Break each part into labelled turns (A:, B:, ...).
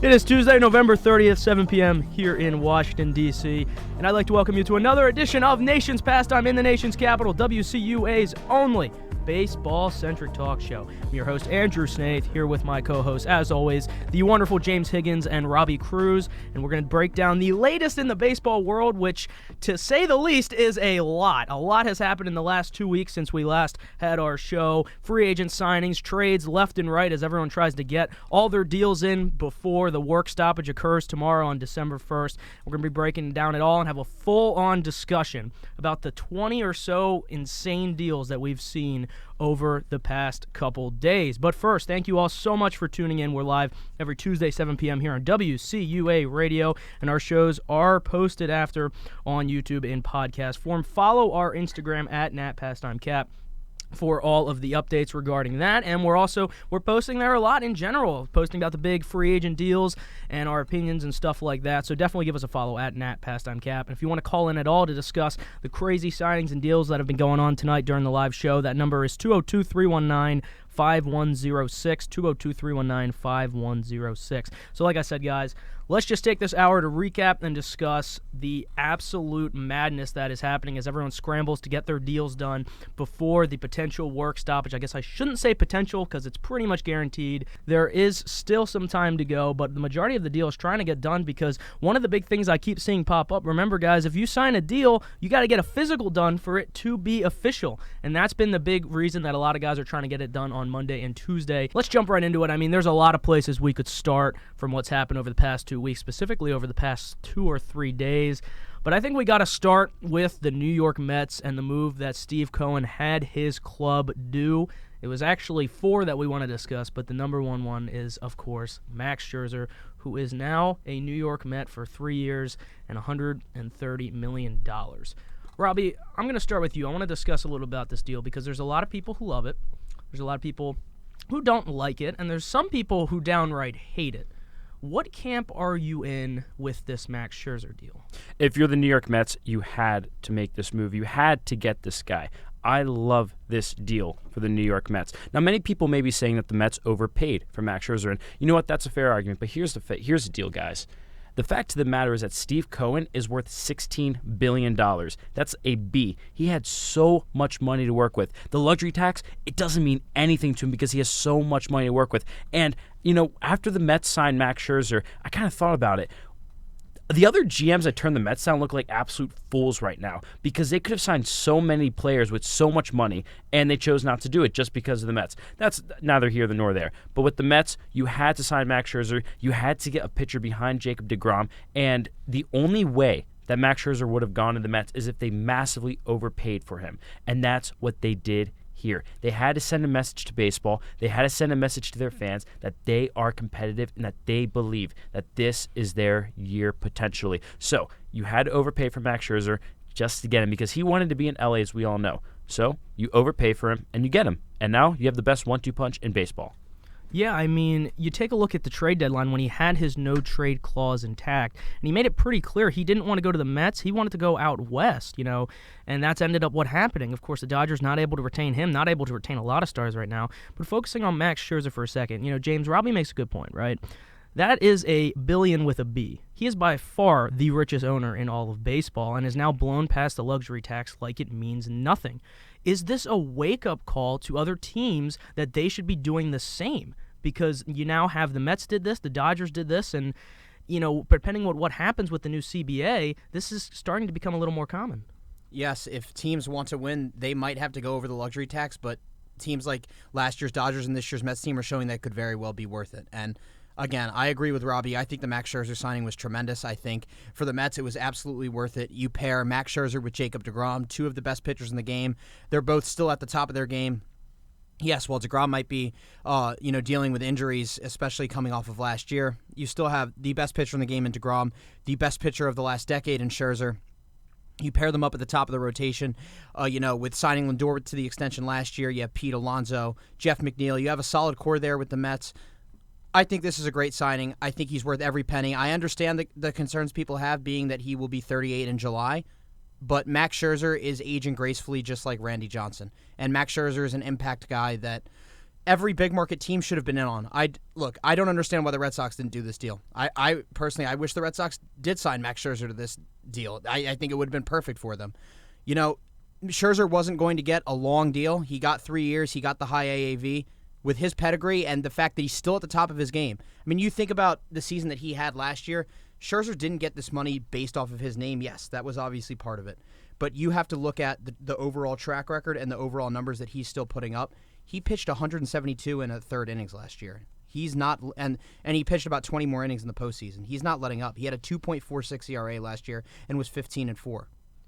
A: It is Tuesday, November 30th, 7 p.m. here in Washington, D.C., and I'd like to welcome you to another edition of Nation's Pastime in the nation's capital, WCUA's only baseball-centric talk show. I'm your host, Andrew Snaith, here with my co-hosts, as always, the wonderful James Higgins and Robbie Cruz, and we're going to break down the latest in the baseball world, which, to say the least, is a lot. A lot has happened in the last 2 weeks since we last had our show. Free agent signings, trades left and right as everyone tries to get all their deals in before the work stoppage occurs tomorrow on December 1st. We're going to be breaking down it all and have a full-on discussion about the 20 or so insane deals that we've seen over the past couple days. But first, thank you all so much for tuning in. We're live every Tuesday, 7 p.m. here on WCUA Radio, and our shows are posted after on YouTube in podcast form. Follow our Instagram at NatPastimeCap for all of the updates regarding that, and we're posting there a lot in general, posting about the big free agent deals and our opinions and stuff like that, so definitely give us a follow at NatPastimeCap. And if you want to call in at all to discuss the crazy signings and deals that have been going on tonight during the live show, that number is 202-319-5106, 202-319-5106. So like I said, guys, let's just take this hour to recap and discuss the absolute madness that is happening as everyone scrambles to get their deals done before the potential work stoppage. I guess I shouldn't say potential because it's pretty much guaranteed. There is still some time to go, but the majority of the deal is trying to get done because one of the big things I keep seeing pop up, remember guys, if you sign a deal, you got to get a physical done for it to be official. And that's been the big reason that a lot of guys are trying to get it done on Monday and Tuesday. Let's jump right into it. I mean, there's a lot of places we could start from what's happened over the past 2 weeks, specifically over the past 2 or 3 days. But I think we got to start with the New York Mets and the move that Steve Cohen had his club do. It was actually 4 that we want to discuss, but the number one is, of course, Max Scherzer, who is now a New York Met for 3 years and $130 million. Robbie, I'm going to start with you. I want to discuss a little about this deal because there's a lot of people who love it. There's a lot of people who don't like it, and there's some people who downright hate it. What camp are you in with this Max Scherzer deal?
B: If you're the New York Mets, you had to make this move. You had to get this guy. I love this deal for the New York Mets. Now, many people may be saying that the Mets overpaid for Max Scherzer, and you know what? That's a fair argument, but here's the deal, guys. The fact of the matter is that Steve Cohen is worth $16 billion. That's a B. He had so much money to work with. The luxury tax, it doesn't mean anything to him because he has so much money to work with. And, you know, after the Mets signed Max Scherzer, I kind of thought about it. The other GMs that turned the Mets down look like absolute fools right now because they could have signed so many players with so much money, and they chose not to do it just because of the Mets. That's neither here nor there. But with the Mets, you had to sign Max Scherzer. You had to get a pitcher behind Jacob Degrom, and the only way that Max Scherzer would have gone to the Mets is if they massively overpaid for him, and that's what they did here. They had to send a message to baseball. They had to send a message to their fans that they are competitive and that they believe that this is their year potentially. So you had to overpay for Max Scherzer just to get him because he wanted to be in LA, as we all know. So you overpay for him and you get him. And now you have the best 1-2 punch in baseball.
A: Yeah, I mean, you take a look at the trade deadline when he had his no-trade clause intact, and he made it pretty clear he didn't want to go to the Mets. He wanted to go out west, and that's ended up what happening. Of course, the Dodgers not able to retain him, not able to retain a lot of stars right now. But focusing on Max Scherzer for a second, James, Robbie makes a good point, right? That is a billion with a B. He is by far the richest owner in all of baseball and is now blown past the luxury tax like it means nothing. Is this a wake-up call to other teams that they should be doing the same? Because you now have the Mets did this, the Dodgers did this, and, depending on what happens with the new CBA, this is starting to become a little more common.
C: Yes, if teams want to win, they might have to go over the luxury tax, but teams like last year's Dodgers and this year's Mets team are showing that could very well be worth it. And again, I agree with Robbie. I think the Max Scherzer signing was tremendous. I think for the Mets, it was absolutely worth it. You pair Max Scherzer with Jacob Degrom, 2 of the best pitchers in the game. They're both still at the top of their game. Yes, while Degrom might be, dealing with injuries, especially coming off of last year, you still have the best pitcher in the game in Degrom, the best pitcher of the last decade in Scherzer. You pair them up at the top of the rotation, with signing Lindor to the extension last year. You have Pete Alonso, Jeff McNeil. You have a solid core there with the Mets. I think this is a great signing. I think he's worth every penny. I understand the concerns people have being that he will be 38 in July. But Max Scherzer is aging gracefully just like Randy Johnson. And Max Scherzer is an impact guy that every big market team should have been in on. I don't understand why the Red Sox didn't do this deal. I personally, I wish the Red Sox did sign Max Scherzer to this deal. I think it would have been perfect for them. Scherzer wasn't going to get a long deal. He got 3 years. He got the high AAV. With his pedigree and the fact that he's still at the top of his game. I mean, you think about the season that he had last year, Scherzer didn't get this money based off of his name. Yes, that was obviously part of it. But you have to look at the overall track record and the overall numbers that he's still putting up. He pitched 172 in a third innings last year. He's not, and he pitched about 20 more innings in the postseason. He's not letting up. He had a 2.46 ERA last year and was 15-4.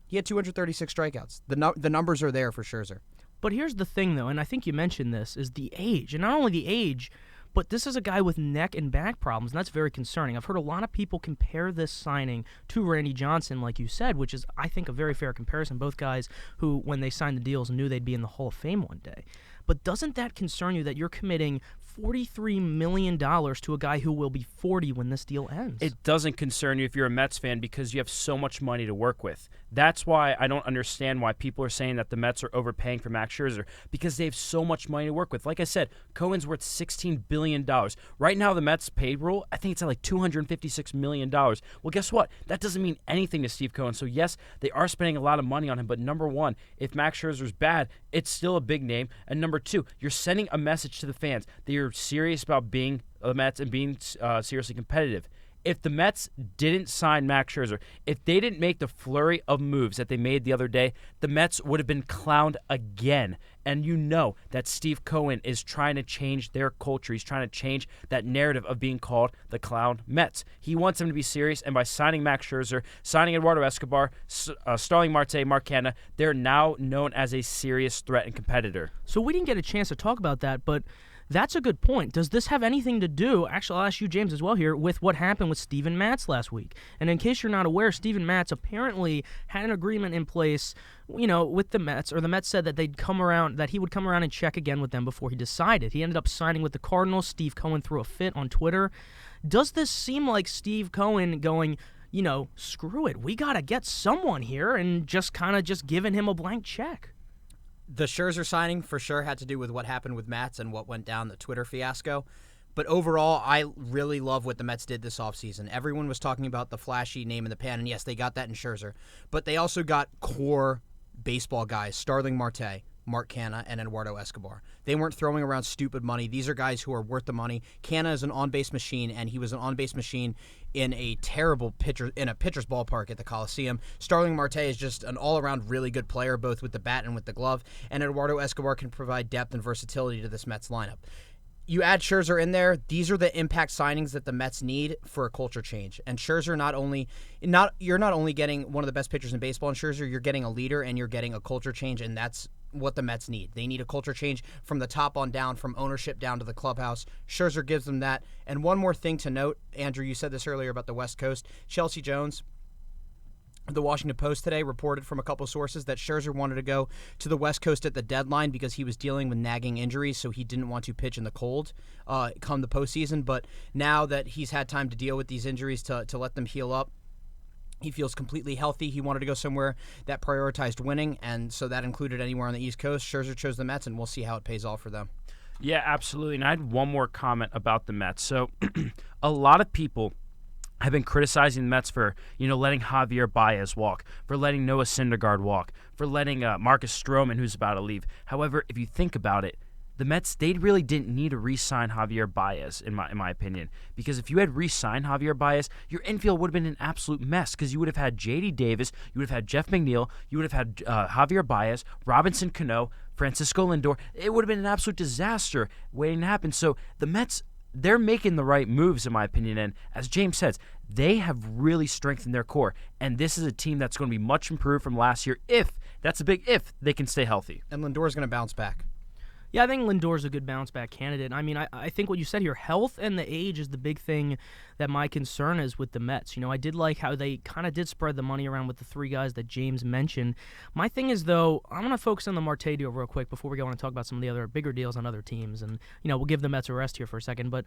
C: He had 236 strikeouts. The numbers are there for Scherzer.
A: But here's the thing, though, and I think you mentioned this, is the age. And not only the age, but this is a guy with neck and back problems, and that's very concerning. I've heard a lot of people compare this signing to Randy Johnson, like you said, which is, I think, a very fair comparison. Both guys who, when they signed the deals, knew they'd be in the Hall of Fame one day. But doesn't that concern you that you're committing $43 million to a guy who will be 40 when this deal ends?
B: It doesn't concern you if you're a Mets fan because you have so much money to work with. That's why I don't understand why people are saying that the Mets are overpaying for Max Scherzer, because they have so much money to work with. Like I said, Cohen's worth $16 billion. Right now, the Mets payroll, I think it's at like $256 million. Well, guess what? That doesn't mean anything to Steve Cohen. So, yes, they are spending a lot of money on him, but number one, if Max Scherzer's bad, it's still a big name. And number two, you're sending a message to the fans that you're serious about being the Mets and being seriously competitive. If the Mets didn't sign Max Scherzer, if they didn't make the flurry of moves that they made the other day, the Mets would have been clowned again. And you know that Steve Cohen is trying to change their culture. He's trying to change that narrative of being called the clown Mets. He wants them to be serious, and by signing Max Scherzer, signing Eduardo Escobar, Starling Marte, Mark Canha, they're now known as a serious threat and competitor.
A: So we didn't get a chance to talk about that, but that's a good point. Does this have anything to do, actually I'll ask you, James, as well here, with what happened with Steven Matz last week? And in case you're not aware, Steven Matz apparently had an agreement in place, with the Mets, or the Mets said that he would come around and check again with them before he decided. He ended up signing with the Cardinals. Steve Cohen threw a fit on Twitter. Does this seem like Steve Cohen going, screw it, we got to get someone here, and just giving him a blank check?
C: The Scherzer signing for sure had to do with what happened with Matz and what went down, the Twitter fiasco. But overall, I really love what the Mets did this offseason. Everyone was talking about the flashy name in the pan, and yes, they got that in Scherzer. But they also got core baseball guys, Starling Marte, Mark Canha, and Eduardo Escobar. They weren't throwing around stupid money. These are guys who are worth the money. Canha is an on-base machine, and he was an on-base machine in a terrible pitcher's ballpark at the Coliseum. Starling Marte is just an all-around really good player, both with the bat and with the glove, and Eduardo Escobar can provide depth and versatility to this Mets lineup. You add Scherzer in there, these are the impact signings that the Mets need for a culture change. And Scherzer you're not only getting one of the best pitchers in baseball in Scherzer, you're getting a leader and you're getting a culture change, and that's what the Mets need. They need a culture change from the top on down, from ownership down to the clubhouse. Scherzer gives them that. And one more thing to note, Andrew, you said this earlier about the West Coast. Chelsea Jones, the Washington Post today, reported from a couple sources that Scherzer wanted to go to the West Coast at the deadline because he was dealing with nagging injuries, so he didn't want to pitch in the cold come the postseason. But now that he's had time to deal with these injuries to let them heal up, he feels completely healthy. He wanted to go somewhere that prioritized winning, and so that included anywhere on the East Coast. Scherzer chose the Mets, and we'll see how it pays off for them.
B: Yeah, absolutely. And I had one more comment about the Mets. So a lot of people have been criticizing the Mets for, letting Javier Baez walk, for letting Noah Syndergaard walk, for letting Marcus Stroman, who's about to leave. However, if you think about it, the Mets, they really didn't need to re-sign Javier Baez, in my opinion. Because if you had re-signed Javier Baez, your infield would have been an absolute mess. Because you would have had J.D. Davis, you would have had Jeff McNeil, you would have had Javier Baez, Robinson Cano, Francisco Lindor. It would have been an absolute disaster waiting to happen. So the Mets, they're making the right moves, in my opinion. And as James says, they have really strengthened their core. And this is a team that's going to be much improved from last year that's a big if, they can stay healthy.
C: And Lindor's going to bounce back.
A: Yeah, I think Lindor's a good bounce-back candidate. I mean, I think what you said here, health and the age is the big thing that my concern is with the Mets. I did like how they kind of did spread the money around with the three guys that James mentioned. My thing is, though, I'm going to focus on the Marte deal real quick before we go on and talk about some of the other bigger deals on other teams. And, we'll give the Mets a rest here for a second. But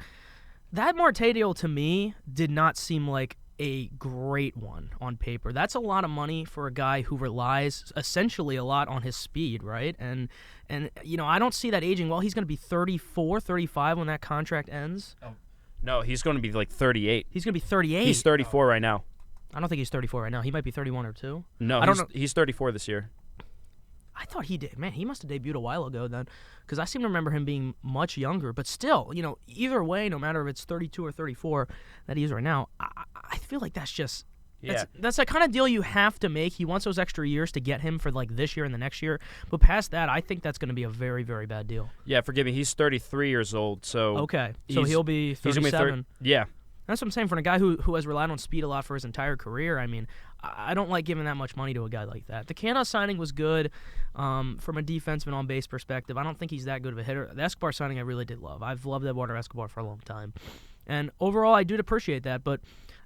A: that Marte deal, to me, did not seem like a great one on paper. That's a lot of money for a guy who relies essentially a lot on his speed, right? And I don't see that aging well. He's going to be 34, 35 when that contract ends.
B: Oh. No, he's going to be like 38.
A: He's going to be 38.
B: He's 34 right now.
A: I don't think he's 34 right now. He might be 31 or 2.
B: No,
A: I don't know.
B: He's 34 this year.
A: I thought he did. Man, he must have debuted a while ago then, because I seem to remember him being much younger. But still, either way, no matter if it's 32 or 34 that he is right now, I feel like that's just that's the kind of deal you have to make. He wants those extra years to get him for like this year and the next year. But past that, I think that's going to be a very, very bad deal.
B: Yeah, forgive me. He's 33 years old, so
A: okay, so he'll be 37.
B: Yeah.
A: That's what I'm saying. For a guy who has relied on speed a lot for his entire career, I mean, I don't like giving that much money to a guy like that. The Canha signing was good from a defenseman on-base perspective. I don't think he's that good of a hitter. The Escobar signing I really did love. I've loved Eduardo Escobar for a long time. And overall, I do appreciate that. But,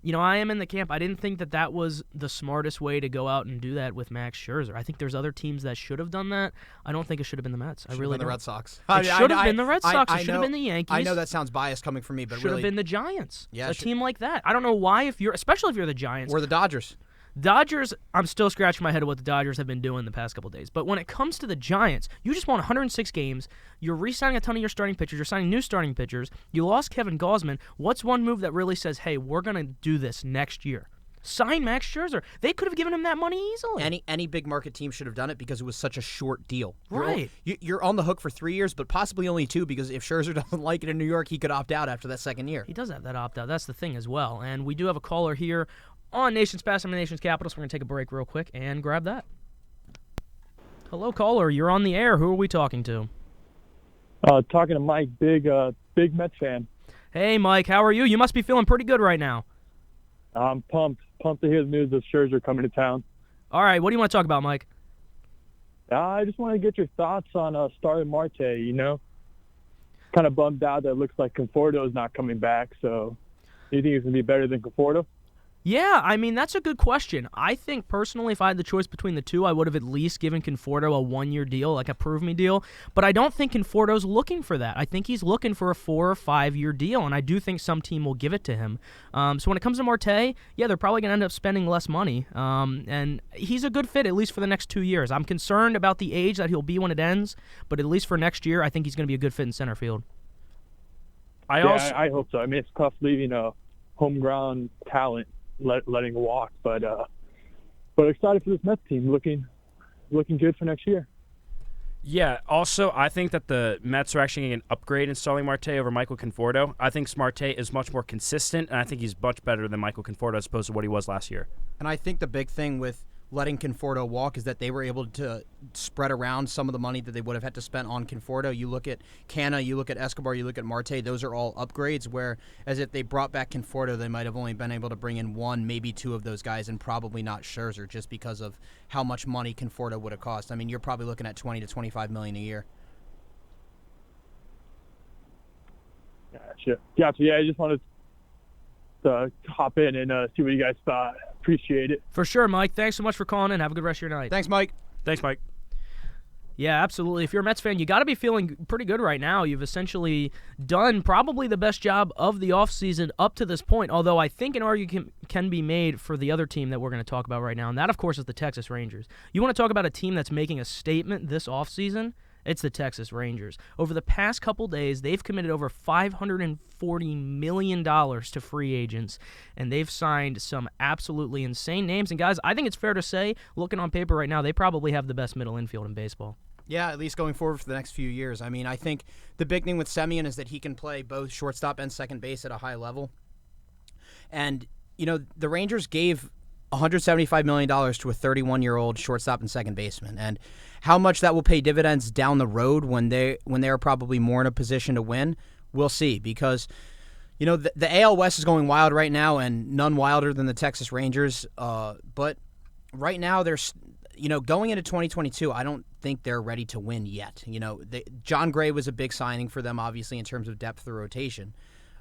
A: I am in the camp. I didn't think that was the smartest way to go out and do that with Max Scherzer. I think there's other teams that should have done that. I don't think it should have been the Mets. I really don't.
C: The Red Sox.
A: It should have been the Red Sox. It should have been the Yankees.
C: I know that sounds biased coming from me, but
A: should have been the Giants.
C: Yeah,
A: a team like that. I don't know why, especially if you're the Giants.
C: Or the Dodgers.
A: Dodgers, I'm still scratching my head at what the Dodgers have been doing the past couple of days. But when it comes to the Giants, you just won 106 games. You're re-signing a ton of your starting pitchers. You're signing new starting pitchers. You lost Kevin Gausman. What's one move that really says, hey, we're going to do this next year? Sign Max Scherzer. They could have given him that money easily.
C: Any big market team should have done it because it was such a short deal.
A: Right.
C: You're on the hook for 3 years, but possibly only 2 because if Scherzer doesn't like it in New York, he could opt out after that second year.
A: He does have that opt-out. That's the thing as well. And we do have a caller here on Nation's Pastime and Nation's Capital, so we're going to take a break real quick and grab that. Hello, caller. You're on the air. Who are we talking to?
D: Talking to Mike, big Mets fan.
A: Hey, Mike. How are you? You must be feeling pretty good right now.
D: I'm pumped to hear the news of Scherzer coming to town.
A: All right. What do you want to talk about, Mike?
D: I just want to get your thoughts on Starling Marte, Kind of bummed out that it looks like Conforto is not coming back, so do you think it's going to be better than Conforto?
A: Yeah, I mean, that's a good question. I think, personally, if I had the choice between the two, I would have at least given Conforto a one-year deal, like a prove-me deal. But I don't think Conforto's looking for that. I think he's looking for a 4 or 5 year deal, and I do think some team will give it to him. So when it comes to Marte, yeah, they're probably going to end up spending less money. And he's a good fit, at least for the next 2 years. I'm concerned about the age that he'll be when it ends, but at least for next year, I think he's going to be a good fit in center field.
D: I hope so. I mean, it's tough leaving a homegrown talent. Letting walk, but excited for this Mets team, looking good for next year.
B: Yeah. Also, I think that the Mets are actually getting an upgrade in Starling Marte over Michael Conforto. I think Marte is much more consistent, and I think he's much better than Michael Conforto as opposed to what he was last year.
C: And I think the big thing with letting Conforto walk is that they were able to spread around some of the money that they would have had to spend on Conforto. You look at Canha, you look at Escobar, you look at Marte, those are all upgrades, whereas if they brought back Conforto, they might have only been able to bring in 1, maybe 2 of those guys, and probably not Scherzer, just because of how much money Conforto would have cost. I mean, you're probably looking at $20 to $25 million a year.
D: Gotcha. Yeah, I just wanted to hop in and see what you guys thought. Appreciate it.
A: For sure, Mike. Thanks so much for calling in. Have a good rest of your night.
C: Thanks, Mike.
B: Thanks, Mike.
A: Yeah, absolutely. If you're a Mets fan, you got to be feeling pretty good right now. You've essentially done probably the best job of the offseason up to this point, although I think an argument can be made for the other team that we're going to talk about right now, and that, of course, is the Texas Rangers. You want to talk about a team that's making a statement this offseason? It's the Texas Rangers. Over the past couple days, they've committed over $540 million to free agents, and they've signed some absolutely insane names. And, guys, I think it's fair to say, looking on paper right now, they probably have the best middle infield in baseball.
C: Yeah, at least going forward for the next few years. I mean, I think the big thing with Semien is that he can play both shortstop and second base at a high level. And, the Rangers gave $175 million to a 31-year-old shortstop and second baseman. And how much that will pay dividends down the road when they are probably more in a position to win, we'll see. Because, the AL West is going wild right now, and none wilder than the Texas Rangers. But right now, there's, going into 2022, I don't think they're ready to win yet. John Gray was a big signing for them, obviously, in terms of depth of rotation.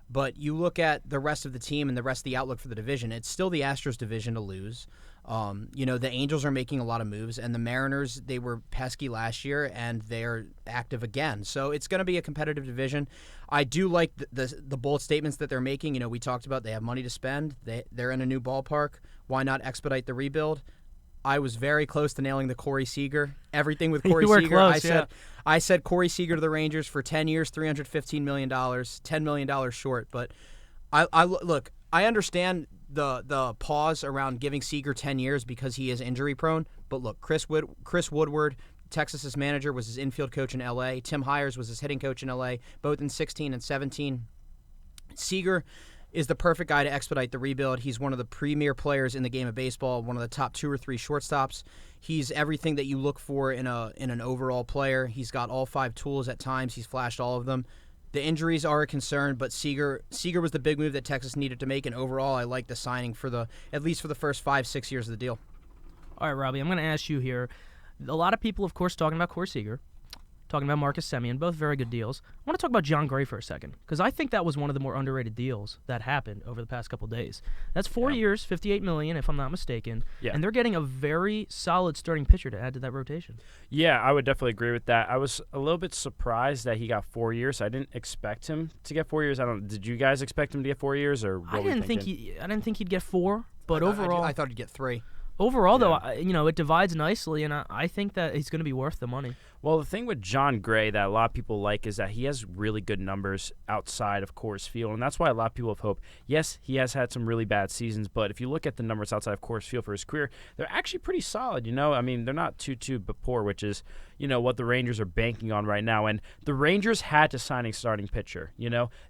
C: But you look at the rest of the team and the rest of the outlook for the division, it's still the Astros division to lose. The Angels are making a lot of moves, and the Mariners, they were pesky last year, and they're active again. So it's going to be a competitive division. I do like the bold statements that they're making. We talked about they have money to spend. They're in a new ballpark. Why not expedite the rebuild? I was very close to nailing the Corey Seager. Everything with Corey Seager.
A: Close,
C: I said Corey Seager to the Rangers for 10 years, $315 million, $10 million short. But I understand the pause around giving Seager 10 years because he is injury prone. But look, Chris Woodward, Texas's manager, was his infield coach in L.A. Tim Hires was his hitting coach in L.A., both in 16 and 17. Seager is the perfect guy to expedite the rebuild. He's one of the premier players in the game of baseball, one of the top 2 or 3 shortstops. He's everything that you look for in an overall player. He's got all 5 tools at times. He's flashed all of them. The injuries are a concern, but Seager was the big move that Texas needed to make, and overall I like the signing at least for the first 5-6 years of the deal.
A: All right, Robbie, I'm going to ask you here. A lot of people, of course, talking about Corey Seager, talking about Marcus Semien, both very good deals. I want to talk about John Gray for a second, because I think that was one of the more underrated deals that happened over the past couple days. That's 4 years, $58 million, if I'm not mistaken, and they're getting a very solid starting pitcher to add to that rotation.
B: Yeah, I would definitely agree with that. I was a little bit surprised that he got 4 years. I didn't expect him to get 4 years. Did you guys expect him to get 4 years, or what
A: I didn't think he'd get 4, but overall
C: I thought he'd get 3.
A: Overall, though, it divides nicely, and I think that he's going to be worth the money.
B: Well, the thing with John Gray that a lot of people like is that he has really good numbers outside of Coors Field, and that's why a lot of people have hope. Yes, he has had some really bad seasons, but if you look at the numbers outside of Coors Field for his career, they're actually pretty solid. I mean, they're not too poor, which is what the Rangers are banking on right now. And the Rangers had to sign a starting pitcher.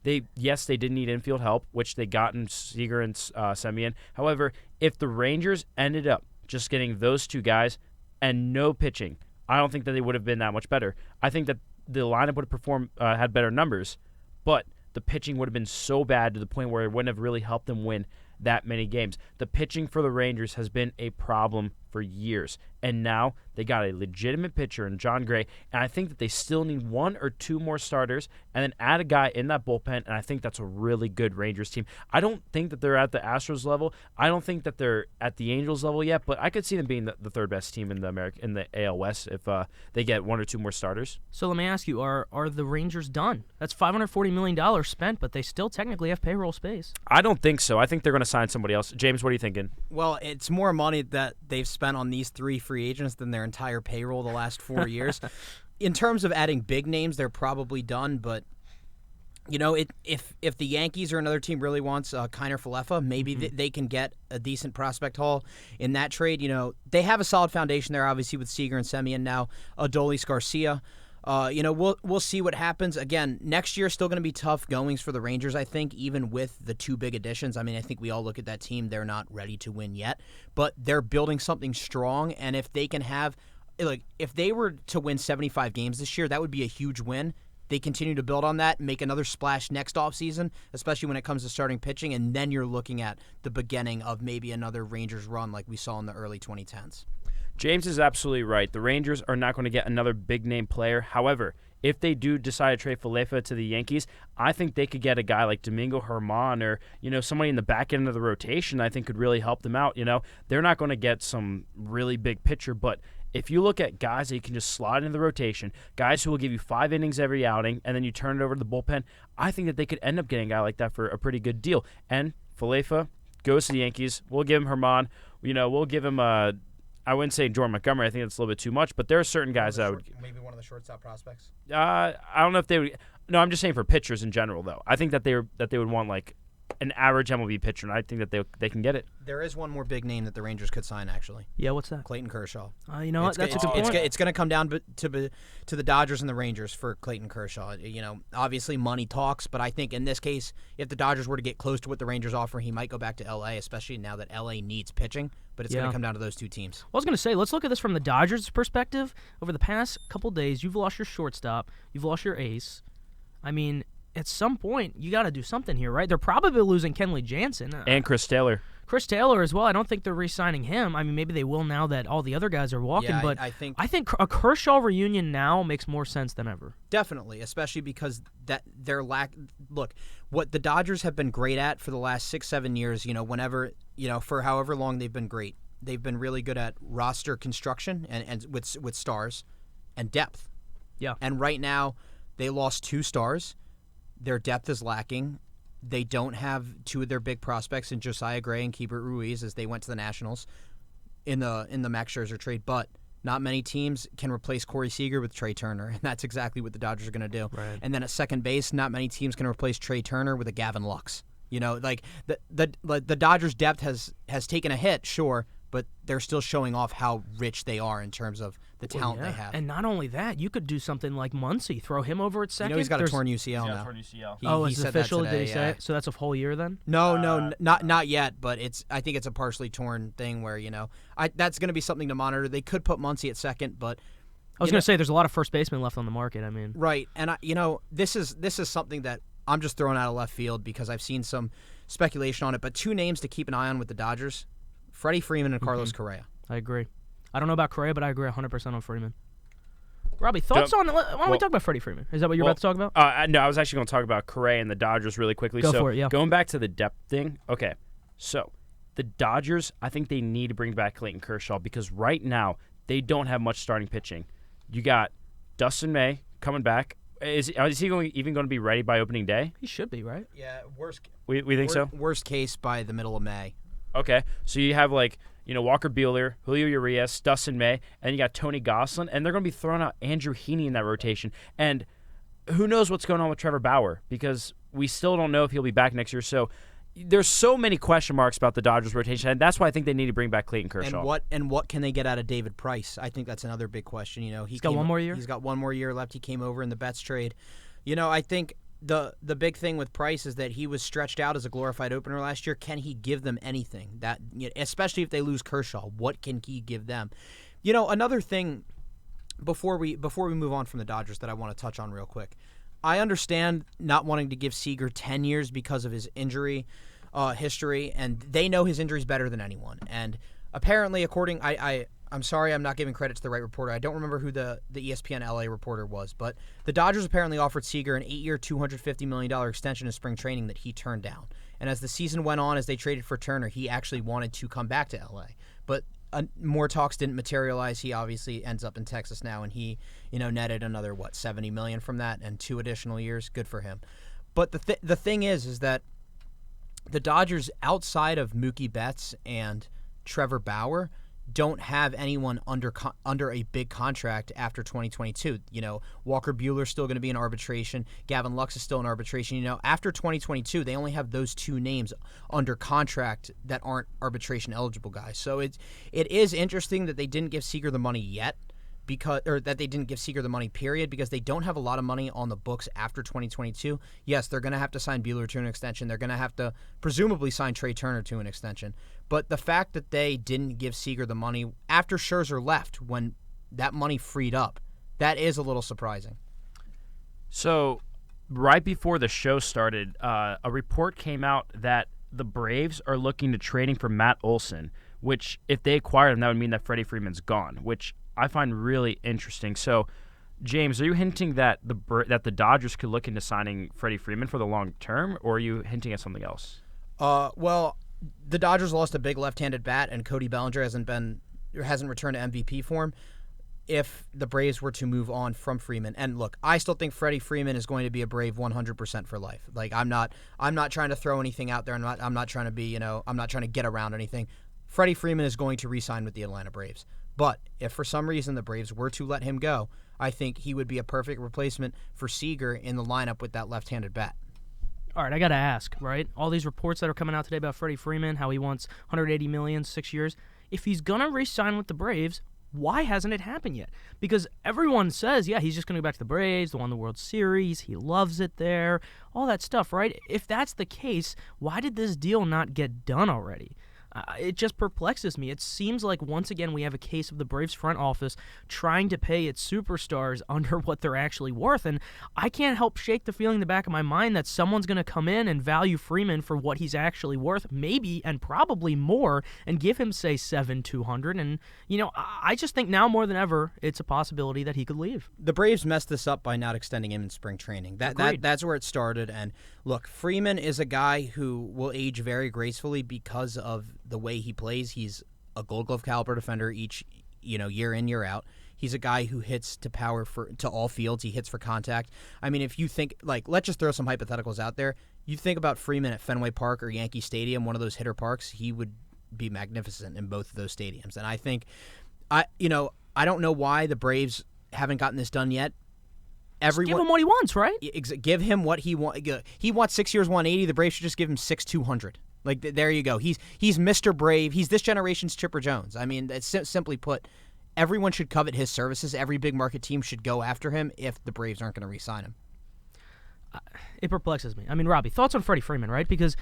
B: They did need infield help, which they got in Seager and Semien. However, if the Rangers ended up just getting those 2 guys and no pitching, I don't think that they would have been that much better. I think that the lineup would have performed, had better numbers, but the pitching would have been so bad to the point where it wouldn't have really helped them win that many games. The pitching for the Rangers has been a problem for years, and now they got a legitimate pitcher in John Gray, and I think that they still need 1 or 2 more starters and then add a guy in that bullpen, and I think that's a really good Rangers team. I don't think that they're at the Astros level. I don't think that they're at the Angels level yet, but I could see them being the third best team in the AL West if they get 1 or 2 more starters.
A: So let me ask you, are the Rangers done? That's $540 million spent, but they still technically have payroll space.
B: I don't think so. I think they're going to sign somebody else. James, what are you thinking?
C: Well, it's more money that they've spent on these 3 free agents than their entire payroll the last 4 years. In terms of adding big names, they're probably done, but if the Yankees or another team really wants Kiner Falefa, maybe they can get a decent prospect haul in that trade. They have a solid foundation there, obviously, with Seager and Semien now, Adolis Garcia. We'll see what happens. Again, next year still going to be tough goings for the Rangers, I think, even with the 2 big additions. I mean, I think we all look at that team. They're not ready to win yet, but they're building something strong, and if they can have if they were to win 75 games this year, that would be a huge win. They continue to build on that, make another splash next offseason, especially when it comes to starting pitching, and then you're looking at the beginning of maybe another Rangers run like we saw in the early 2010s.
B: James is absolutely right. The Rangers are not going to get another big-name player. However, if they do decide to trade Falefa to the Yankees, I think they could get a guy like Domingo Germán or, somebody in the back end of the rotation I think could really help them out. They're not going to get some really big pitcher, but if you look at guys that you can just slot into the rotation, guys who will give you 5 innings every outing, and then you turn it over to the bullpen, I think that they could end up getting a guy like that for a pretty good deal. And Falefa goes to the Yankees. We'll give him Germán. We'll give him I wouldn't say Jordan Montgomery. I think that's a little bit too much, but there are certain guys that would.
C: Maybe one of the shortstop prospects.
B: I don't know if they would. No, I'm just saying for pitchers in general, though. I think that they would want like an average MLB pitcher, and I think that they can get it.
C: There is one more big name that the Rangers could sign, actually.
A: Yeah, what's that?
C: Clayton Kershaw.
A: You know what? That's a good point.
C: It's going to come down to the Dodgers and the Rangers for Clayton Kershaw. Obviously money talks, but I think in this case, if the Dodgers were to get close to what the Rangers offer, he might go back to L.A., especially now that L.A. needs pitching. But it's going to come down to those 2 teams.
A: Well, I was going to say, let's look at this from the Dodgers' perspective. Over the past couple days, you've lost your shortstop. You've lost your ace. I mean, at some point, you got to do something here, right? They're probably losing Kenley Jansen.
B: And Chris Taylor.
A: Chris Taylor as well. I don't think they're re-signing him. I mean, maybe they will now that all the other guys are walking.
C: Yeah,
A: but
C: I think
A: a Kershaw reunion now makes more sense than ever.
C: Definitely, especially because Look, what the Dodgers have been great at for the last 6-7 years. For however long they've been great, they've been really good at roster construction and with stars and depth.
A: Yeah.
C: And right now, they lost 2 stars. Their depth is lacking. They don't have 2 of their big prospects in Josiah Gray and Keibert Ruiz as they went to the Nationals in the Max Scherzer trade. But not many teams can replace Corey Seager with Trey Turner, and that's exactly what the Dodgers are going to do.
A: Right.
C: And then at second base, not many teams can replace Trey Turner with a Gavin Lux. The Dodgers' depth has taken a hit, sure, but they're still showing off how rich they are in terms of the talent they have.
A: And not only that, you could do something like Muncy, throw him over at second.
C: He's got a torn UCL now.
B: Torn UCL.
A: It's official? Did he say it? So that's a full year then?
C: No, not yet. But I think it's a partially torn thing where that's going to be something to monitor. They could put Muncy at second, but
A: I was going to say there's a lot of first basemen left on the market. I mean,
C: right, and this is something that I'm just throwing out of left field because I've seen some speculation on it. But 2 names to keep an eye on with the Dodgers: Freddie Freeman and Carlos Correa.
A: I agree. I don't know about Correa, but I agree 100% on Freeman. Robbie, thoughts on... Why don't we talk about Freddie Freeman? Is that what you're about to talk about?
B: No, I was actually going to talk about Correa and the Dodgers really quickly.
A: Go for it, yeah.
B: Going back to the depth thing, okay. So, the Dodgers, I think they need to bring back Clayton Kershaw because right now, they don't have much starting pitching. You got Dustin May coming back. Is he even going to be ready by opening day?
A: He should be, right?
C: Yeah,
B: We think so?
C: Worst case by the middle of May.
B: Okay, so you have Walker Buehler, Julio Urias, Dustin May, and you got Tony Gosselin, and they're going to be throwing out Andrew Heaney in that rotation. And who knows what's going on with Trevor Bauer because we still don't know if he'll be back next year. So there's so many question marks about the Dodgers rotation, and that's why I think they need to bring back Clayton Kershaw.
C: And what can they get out of David Price? I think that's another big question.
A: He's got one more year?
C: He's got one more year left. He came over in the Betts trade. I think the big thing with Price is that he was stretched out as a glorified opener last year. Can he give them anything? That especially if they lose Kershaw, what can he give them? Another thing before we move on from the Dodgers that I want to touch on real quick. I understand not wanting to give Seager 10 years because of his injury history, and they know his injuries better than anyone. And apparently, I'm sorry I'm not giving credit to the right reporter. I don't remember who the ESPN LA reporter was, but the Dodgers apparently offered Seager an 8-year, $250 million extension of spring training that he turned down. And as the season went on, as they traded for Turner, he actually wanted to come back to LA. But more talks didn't materialize. He obviously ends up in Texas now, and he netted another, $70 million from that and 2 additional years. Good for him. But the thing is that the Dodgers, outside of Mookie Betts and Trevor Bauer, don't have anyone under a big contract after 2022. Walker Buehler's still going to be in arbitration. Gavin Lux is still in arbitration. After 2022, they only have those 2 names under contract that aren't arbitration eligible guys. So it is interesting that they didn't give Seager the money yet. That they didn't give Seager the money, period, because they don't have a lot of money on the books after 2022. Yes, they're going to have to sign Buehler to an extension. They're going to have to presumably sign Trey Turner to an extension. But the fact that they didn't give Seager the money after Scherzer left, when that money freed up, that is a little surprising.
B: So, right before the show started, a report came out that the Braves are looking to trading for Matt Olson, which, if they acquire him, that would mean that Freddie Freeman's gone, which I find really interesting. So, James, are you hinting that the Dodgers could look into signing Freddie Freeman for the long term, or are you hinting at something else?
C: Well, the Dodgers lost a big left-handed bat, and Cody Bellinger hasn't returned to MVP form. If the Braves were to move on from Freeman, and look, I still think Freddie Freeman is going to be a Brave 100% for life. I'm not trying to throw anything out there. I'm not trying to be, I'm not trying to get around anything. Freddie Freeman is going to re-sign with the Atlanta Braves. But if for some reason the Braves were to let him go, I think he would be a perfect replacement for Seager in the lineup with that left-handed bat.
A: All right, I got to ask, right? All these reports that are coming out today about Freddie Freeman, how he wants $180 million, 6 years. If he's going to re-sign with the Braves, why hasn't it happened yet? Because everyone says, yeah, he's just going to go back to the Braves, they won the World Series, he loves it there, all that stuff, right? If that's the case, why did this deal not get done already? It just perplexes me. It seems like once again we have a case of the Braves front office trying to pay its superstars under what they're actually worth, and I can't help shake the feeling in the back of my mind that someone's going to come in and value Freeman for what he's actually worth, maybe and probably more, and give him, say, $7,200. And, I just think now more than ever, it's a possibility that he could leave.
C: The Braves messed this up by not extending him in spring training. That's where it started. And look, Freeman is a guy who will age very gracefully because of the way he plays. He's a Gold Glove caliber defender each, year in, year out. He's a guy who hits to power to all fields. He hits for contact. I mean, if you think, let's just throw some hypotheticals out there. You think about Freeman at Fenway Park or Yankee Stadium, one of those hitter parks, he would be magnificent in both of those stadiums. And I think, I don't know why the Braves haven't gotten this done yet.
A: Just give him what he wants, right?
C: Give him what he wants. He wants 6 years, 180. The Braves should just give him 6,200. There you go. He's Mr. Brave. He's this generation's Chipper Jones. I mean, simply put, everyone should covet his services. Every big market team should go after him if the Braves aren't going to re-sign him.
A: It perplexes me. I mean, Robbie, thoughts on Freddie Freeman, right? Because,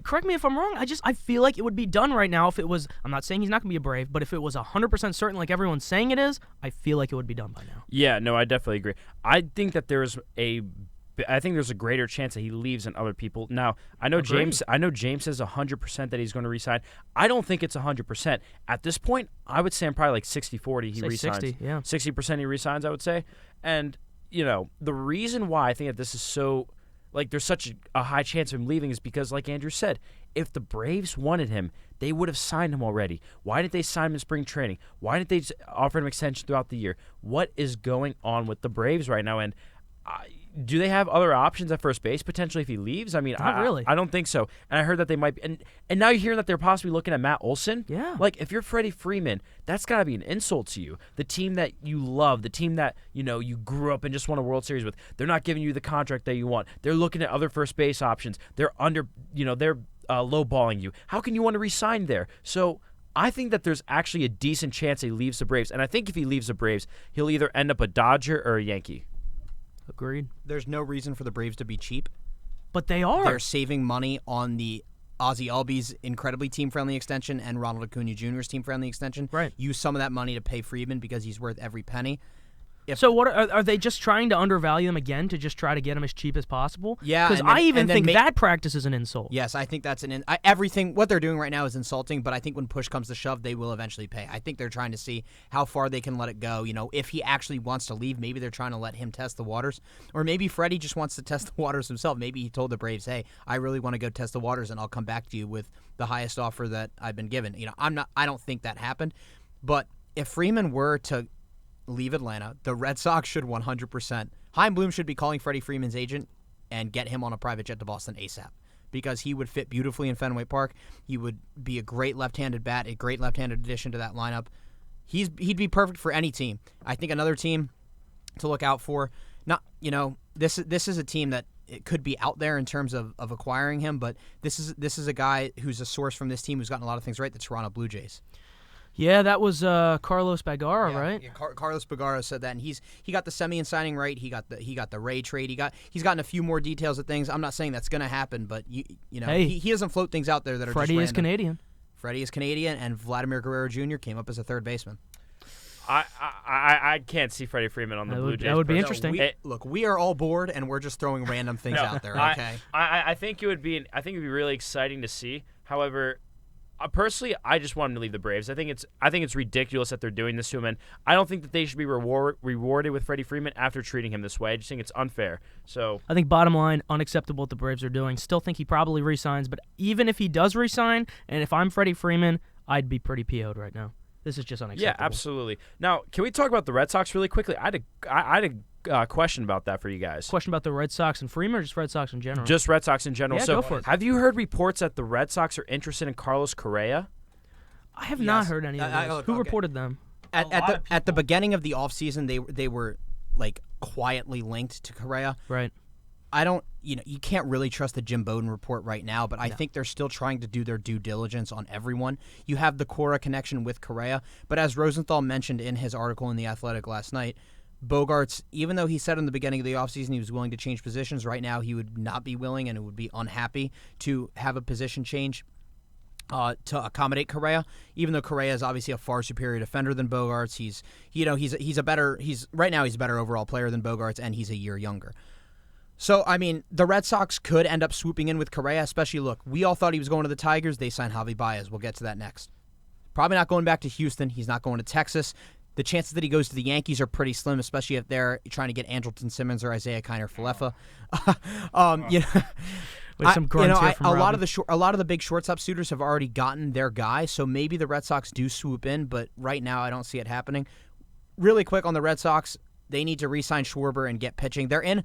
A: correct me if I'm wrong, I feel like it would be done right now if it was, I'm not saying he's not going to be a Brave, but if it was 100% certain like everyone's saying it is, I feel like it would be done by now.
B: Yeah, no, I definitely agree. I think that there's a greater chance that he leaves than other people. Now, I know James says 100% that he's going to resign. I don't think it's 100%. At this point, I would say I'm probably like 60-40 he resigns.
A: 60, yeah.
B: 60% he resigns, I would say. And, the reason why I think that this is so, there's such a high chance of him leaving is because, like Andrew said, if the Braves wanted him, they would have signed him already. Why did they sign him in spring training? Why didn't they offer him extension throughout the year? What is going on with the Braves right now? And do they have other options at first base potentially if he leaves? I mean,
A: Not really.
B: I don't think so. And I heard that they might be, and now you're hearing that they're possibly looking at Matt Olson.
A: Yeah.
B: If you're Freddie Freeman, that's got to be an insult to you. The team that you love, the team that you grew up and just won a World Series with, they're not giving you the contract that you want. They're looking at other first base options. They're they're lowballing you. How can you want to re-sign there? So I think that there's actually a decent chance he leaves the Braves, and I think if he leaves the Braves, he'll either end up a Dodger or a Yankee.
A: Agreed.
C: There's no reason for the Braves to be cheap.
A: But they are.
C: They're saving money on the Ozzie Albies' incredibly team-friendly extension and Ronald Acuna Jr.'s team-friendly extension.
A: Right.
C: Use some of that money to pay Freeman because he's worth every penny.
A: So what are they just trying to undervalue him again to just try to get him as cheap as possible?
C: Yeah,
A: because I even think that practice is an insult.
C: Yes, I think that's everything. What they're doing right now is insulting, but I think when push comes to shove, they will eventually pay. I think they're trying to see how far they can let it go. If he actually wants to leave, maybe they're trying to let him test the waters, or maybe Freddie just wants to test the waters himself. Maybe he told the Braves, "Hey, I really want to go test the waters, and I'll come back to you with the highest offer that I've been given." I don't think that happened, but if Freeman were to leave Atlanta, the Red Sox should 100%. Chaim Bloom should be calling Freddie Freeman's agent and get him on a private jet to Boston ASAP because he would fit beautifully in Fenway Park. He would be a great left-handed bat, a great left-handed addition to that lineup. He'd be perfect for any team. I think another team to look out for. This is a team that it could be out there in terms of acquiring him, but this is a guy who's a source from this team who's gotten a lot of things right. The Toronto Blue Jays.
A: Yeah, that was Carlos Bagara, right?
C: Yeah, Carlos Bagara said that, and he got the Semien signing right. He got the Ray trade. He's gotten a few more details of things. I'm not saying that's going to happen, but he doesn't float things out there that are
A: Freddie
C: just
A: is Canadian.
C: Freddie is Canadian, and Vladimir Guerrero Jr. came up as a third baseman.
B: I can't see Freddie Freeman on the Blue Jays.
A: That would be interesting.
C: We are all bored, and we're just throwing random things out there. Okay.
B: I think it would be really exciting to see. However, personally, I just want him to leave the Braves. I think it's ridiculous that they're doing this to him, and I don't think that they should be rewarded with Freddie Freeman after treating him this way. I just think it's unfair. So
A: I think bottom line, unacceptable what the Braves are doing. Still think he probably re-signs, but even if he does re-sign, and if I'm Freddie Freeman, I'd be pretty PO'd right now. This is just unacceptable.
B: Yeah, absolutely. Now, can we talk about the Red Sox really quickly? I had a question about that for you guys.
A: Question about the Red Sox and Freeman, or just Red Sox in general?
B: Just Red Sox in general.
A: Yeah,
B: so,
A: go for it.
B: Have you heard reports that the Red Sox are interested in Carlos Correa?
A: I have not heard any of those. Who reported them?
C: At the beginning of the offseason, they were quietly linked to Correa.
A: Right.
C: I don't, you can't really trust the Jim Bowden report right now, but I think they're still trying to do their due diligence on everyone. You have the Cora connection with Correa, but as Rosenthal mentioned in his article in The Athletic last night, Bogaerts, even though he said in the beginning of the offseason he was willing to change positions, right now he would not be willing and would be unhappy to have a position change. to accommodate Correa, even though Correa is obviously a far superior defender than Bogaerts. He's right now he's a better overall player than Bogaerts, and he's a year younger. So, I mean, the Red Sox could end up swooping in with Correa, especially, look, we all thought he was going to the Tigers. They signed Javier Baez. We'll get to that next. Probably not going back to Houston. He's not going to Texas. The chances that he goes to the Yankees are pretty slim, especially if they're trying to get Andrelton Simmons or Isaiah Kiner-Falefa.
A: With some grunts here from
C: a lot of the big shortstop suitors have already gotten their guy, so maybe the Red Sox do swoop in, but right now I don't see it happening. Really quick on the Red Sox, they need to re-sign Schwarber and get pitching. They're in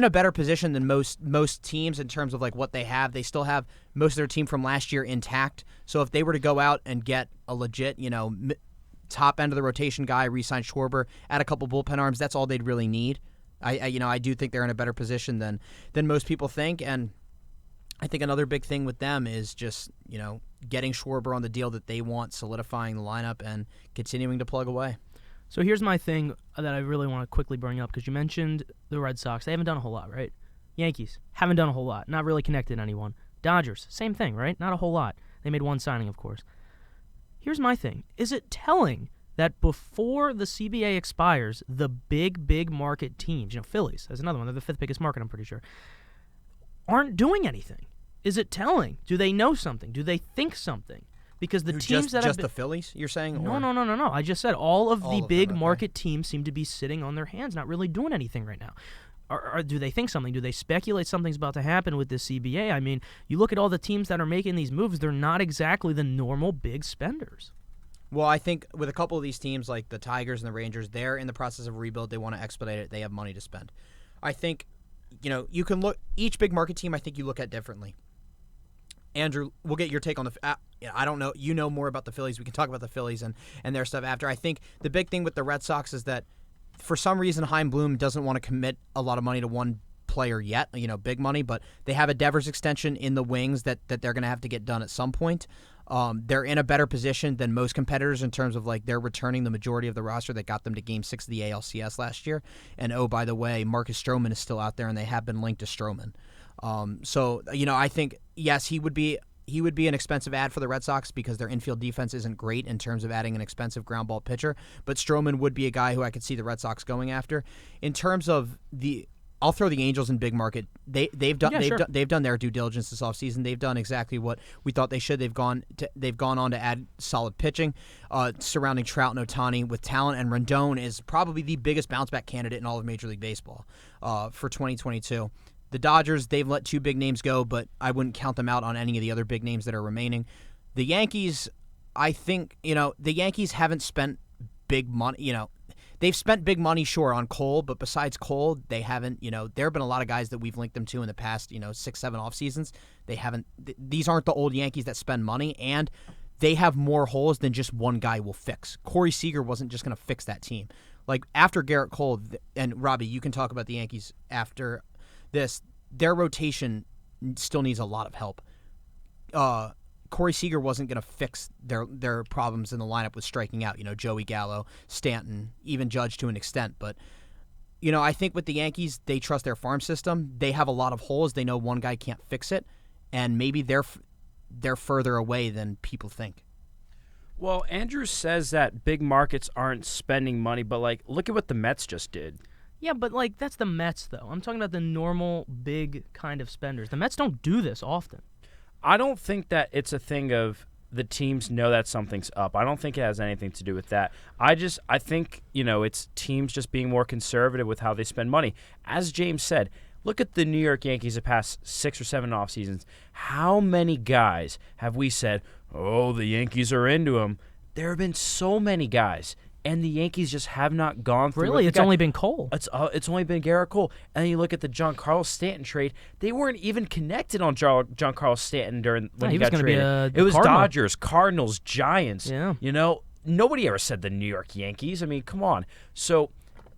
C: a better position than most teams in terms of like what they have. They still have most of their team from last year intact. So if they were to go out and get a legit, top end of the rotation guy, re-sign Schwarber, add a couple bullpen arms, that's all they'd really need. I do think they're in a better position than most people think, and I think another big thing with them is just, getting Schwarber on the deal that they want, solidifying the lineup, and continuing to plug away.
A: So here's my thing that I really want to quickly bring up, because you mentioned the Red Sox. They haven't done a whole lot, right? Yankees haven't done a whole lot. Not really connected to anyone. Dodgers, same thing, right? Not a whole lot. They made one signing, of course. Here's my thing. Is it telling that before the CBA expires, the big market teams, Phillies, that's another one, they're the fifth biggest market, I'm pretty sure, aren't doing anything? Is it telling? Do they know something? Do they think something? Because the teams that
C: just the Phillies, you're saying?
A: No. I just said all of the big market teams seem to be sitting on their hands, not really doing anything right now. Or do they think something? Do they speculate something's about to happen with this CBA? I mean, you look at all the teams that are making these moves, they're not exactly the normal big spenders.
C: Well, I think with a couple of these teams like the Tigers and the Rangers, they're in the process of rebuild. They want to expedite it. They have money to spend. I think, you can look, each big market team I think you look at differently. Andrew, we'll get your take on the I don't know. You know more about the Phillies. We can talk about the Phillies and their stuff after. I think the big thing with the Red Sox is that for some reason Chaim Bloom doesn't want to commit a lot of money to one player yet, big money, but they have a Devers extension in the wings that they're going to have to get done at some point. They're in a better position than most competitors in terms of they're returning the majority of the roster that got them to Game 6 of the ALCS last year. And by the way, Marcus Stroman is still out there, and they have been linked to Stroman. So I think yes, he would be an expensive add for the Red Sox because their infield defense isn't great in terms of adding an expensive ground ball pitcher. But Stroman would be a guy who I could see the Red Sox going after. In terms of I'll throw the Angels in big market. They've done their due diligence this offseason. They've done exactly what we thought they should. They've gone on to add solid pitching surrounding Trout and Ohtani with talent, and Rendon is probably the biggest bounce back candidate in all of Major League Baseball for 2022. The Dodgers, they've let two big names go, but I wouldn't count them out on any of the other big names that are remaining. The Yankees, I think, the Yankees haven't spent big money, They've spent big money, sure, on Cole, but besides Cole, they haven't, there have been a lot of guys that we've linked them to in the past, 6-7 off seasons. They haven't, these aren't the old Yankees that spend money, and they have more holes than just one guy will fix. Corey Seager wasn't just going to fix that team. After Garrett Cole, and Robbie, you can talk about the Yankees after this, their rotation still needs a lot of help. Corey Seager wasn't going to fix their problems in the lineup with striking out. Joey Gallo, Stanton, even Judge to an extent. But, I think with the Yankees, they trust their farm system. They have a lot of holes. They know one guy can't fix it. And maybe they're further away than people think.
B: Well, Andrew says that big markets aren't spending money, but, look at what the Mets just did.
A: Yeah, but, that's the Mets, though. I'm talking about the normal, big kind of spenders. The Mets don't do this often.
B: I don't think that it's a thing of the teams know that something's up. I don't think it has anything to do with that. I think, it's teams just being more conservative with how they spend money. As James said, look at the New York Yankees the past 6 or 7 off seasons. How many guys have we said, oh, the Yankees are into them? There have been so many guys. And the Yankees just have not gone through.
A: Really? It's only been Cole.
B: It's only been Garrett Cole. And then you look at the Giancarlo Stanton trade. They weren't even connected on Giancarlo Stanton when he got traded. It was Dodgers, Cardinals, Giants.
A: Yeah.
B: Nobody ever said the New York Yankees. I mean, come on. So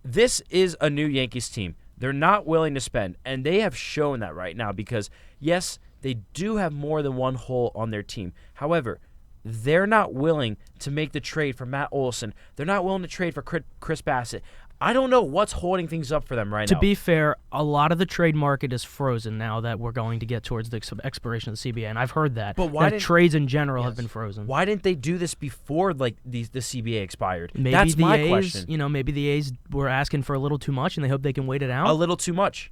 B: this is a new Yankees team. They're not willing to spend, and they have shown that right now because, yes, they do have more than one hole on their team. However, they're not willing to make the trade for Matt Olson. They're not willing to trade for Chris Bassett. I don't know what's holding things up for them right now.
A: To be fair, a lot of the trade market is frozen now that we're going to get towards the expiration of the CBA, and I've heard that.
B: But why
A: trades in general have been frozen?
B: Why didn't they do this before the CBA expired?
A: Maybe
B: That's
A: the
B: my
A: A's,
B: question.
A: Maybe the A's were asking for a little too much, and they hope they can wait it out.
B: A little too much.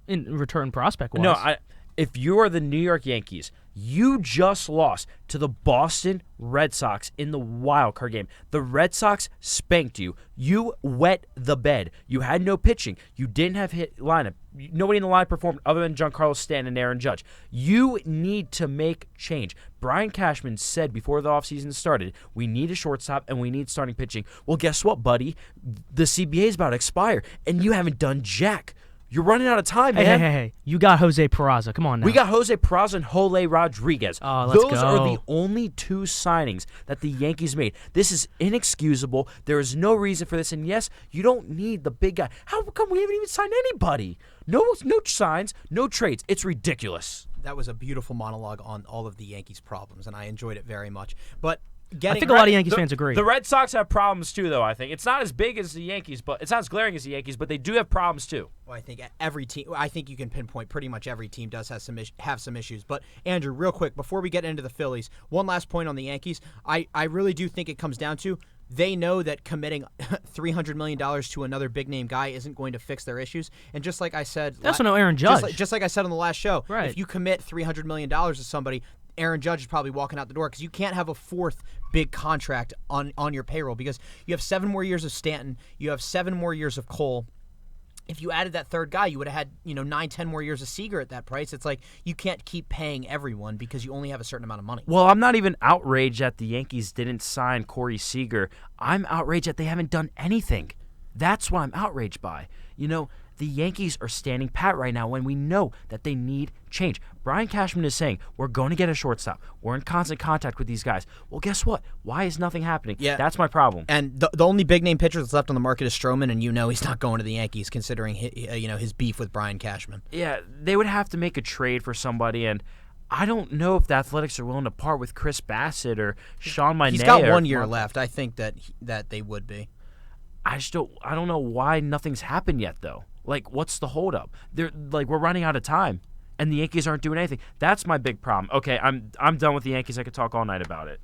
A: In return prospect-wise.
B: No, if you're the New York Yankees, you just lost to the Boston Red Sox in the wild card game. The Red Sox spanked you. You wet the bed. You had no pitching. You didn't have hit lineup. Nobody in the line performed other than Giancarlo Stanton and Aaron Judge. You need to make change. Brian Cashman said before the offseason started, we need a shortstop and we need starting pitching. Well, guess what, buddy? The CBA is about to expire, and you haven't done jack. You're running out of time, man.
A: Hey. You got Jose Peraza. Come on now.
B: We got Jose Peraza and Jole Rodriguez.
A: Oh, let's
B: Those
A: go.
B: are the only two signings that the Yankees made. This is inexcusable. There is no reason for this. And yes, you don't need the big guy. How come we haven't even signed anybody? No signs, no trades. It's ridiculous.
C: That was a beautiful monologue on all of the Yankees' problems, and I enjoyed it very much. But
A: I think a lot of Yankees fans agree.
B: The Red Sox have problems too, though. I think it's not as big as the Yankees, but it's not as glaring as the Yankees. But they do have problems too.
C: Well, I think every team. I think you can pinpoint pretty much every team does have some issues. But Andrew, real quick before we get into the Phillies, one last point on the Yankees. I really do think it comes down to they know that committing $300 million to another big name guy isn't going to fix their issues. And just like I said,
A: that's no Aaron Judge.
C: Just like I said on the last show,
A: right.
C: If you commit $300 million to somebody, Aaron Judge is probably walking out the door because you can't have a fourth big contract on your payroll because you have 7 more years of Stanton, you have 7 more years of Cole. If you added that third guy, you would have had 9-10 more years of Seager at that price. It's like you can't keep paying everyone because you only have a certain amount of money.
B: Well, I'm not even outraged that the Yankees didn't sign Corey Seager. I'm outraged that they haven't done anything. That's what I'm outraged by. The Yankees are standing pat right now when we know that they need change. Brian Cashman is saying, we're going to get a shortstop. We're in constant contact with these guys. Well, guess what? Why is nothing happening?
C: Yeah.
B: That's my problem.
C: And the only big-name pitcher that's left on the market is Stroman, and he's not going to the Yankees considering his beef with Brian Cashman.
B: Yeah, they would have to make a trade for somebody, and I don't know if the Athletics are willing to part with Chris Bassett or Sean Manaea.
C: He's got 1 year left. I think that they would be.
B: I don't know why nothing's happened yet, though. Like, what's the holdup? We're running out of time, and the Yankees aren't doing anything. That's my big problem. Okay, I'm done with the Yankees. I could talk all night about it.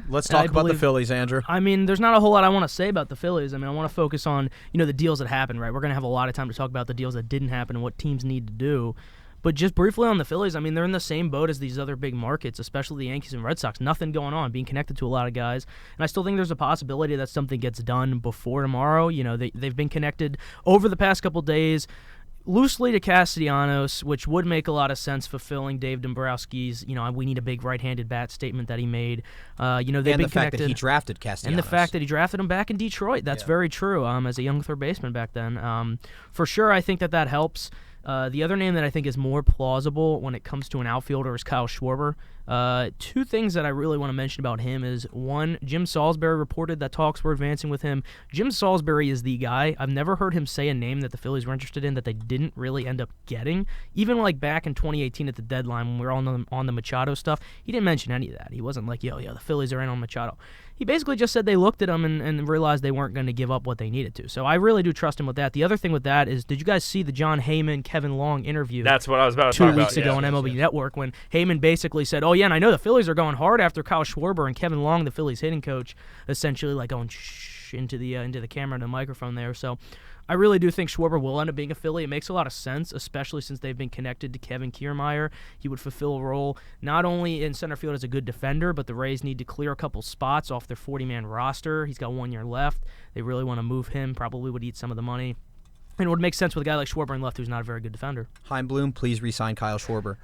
C: Let's talk about the Phillies, Andrew.
A: I mean, there's not a whole lot I want to say about the Phillies. I mean, I want to focus on the deals that happened. Right, we're gonna have a lot of time to talk about the deals that didn't happen and what teams need to do. But just briefly on the Phillies, I mean, they're in the same boat as these other big markets, especially the Yankees and Red Sox. Nothing going on, being connected to a lot of guys. And I still think there's a possibility that something gets done before tomorrow. They've been connected over the past couple days loosely to Castellanos, which would make a lot of sense fulfilling Dave Dombrowski's, we need a big right-handed bat statement that he made. They've been connected.
C: And the fact that he drafted Castellanos.
A: And the fact that he drafted him back in Detroit. That's very true as a young third baseman back then. For sure, I think that helps. The other name that I think is more plausible when it comes to an outfielder is Kyle Schwarber. Two things that I really want to mention about him is, one, Jim Salisbury reported that talks were advancing with him. Jim Salisbury is the guy. I've never heard him say a name that the Phillies were interested in that they didn't really end up getting. Even back in 2018 at the deadline when we were on the Machado stuff, he didn't mention any of that. He wasn't like, the Phillies are in on Machado. He basically just said they looked at him and realized they weren't going to give up what they needed to. So I really do trust him with that. The other thing with that is, did you guys see the John Heyman, Kevin Long interview?
B: That's what I was about to talk about.
A: 2 weeks ago on MLB Network when Heyman basically said, oh, yeah, and I know the Phillies are going hard after Kyle Schwarber, and Kevin Long, the Phillies hitting coach, essentially going shh into the camera and the microphone there. So I really do think Schwarber will end up being a Philly. It makes a lot of sense, especially since they've been connected to Kevin Kiermaier. He would fulfill a role not only in center field as a good defender, but the Rays need to clear a couple spots off their 40-man roster. He's got 1 year left. They really want to move him, probably would eat some of the money. And it would make sense with a guy like Schwarber in left who's not a very good defender.
C: Heimblum, please re-sign Kyle Schwarber.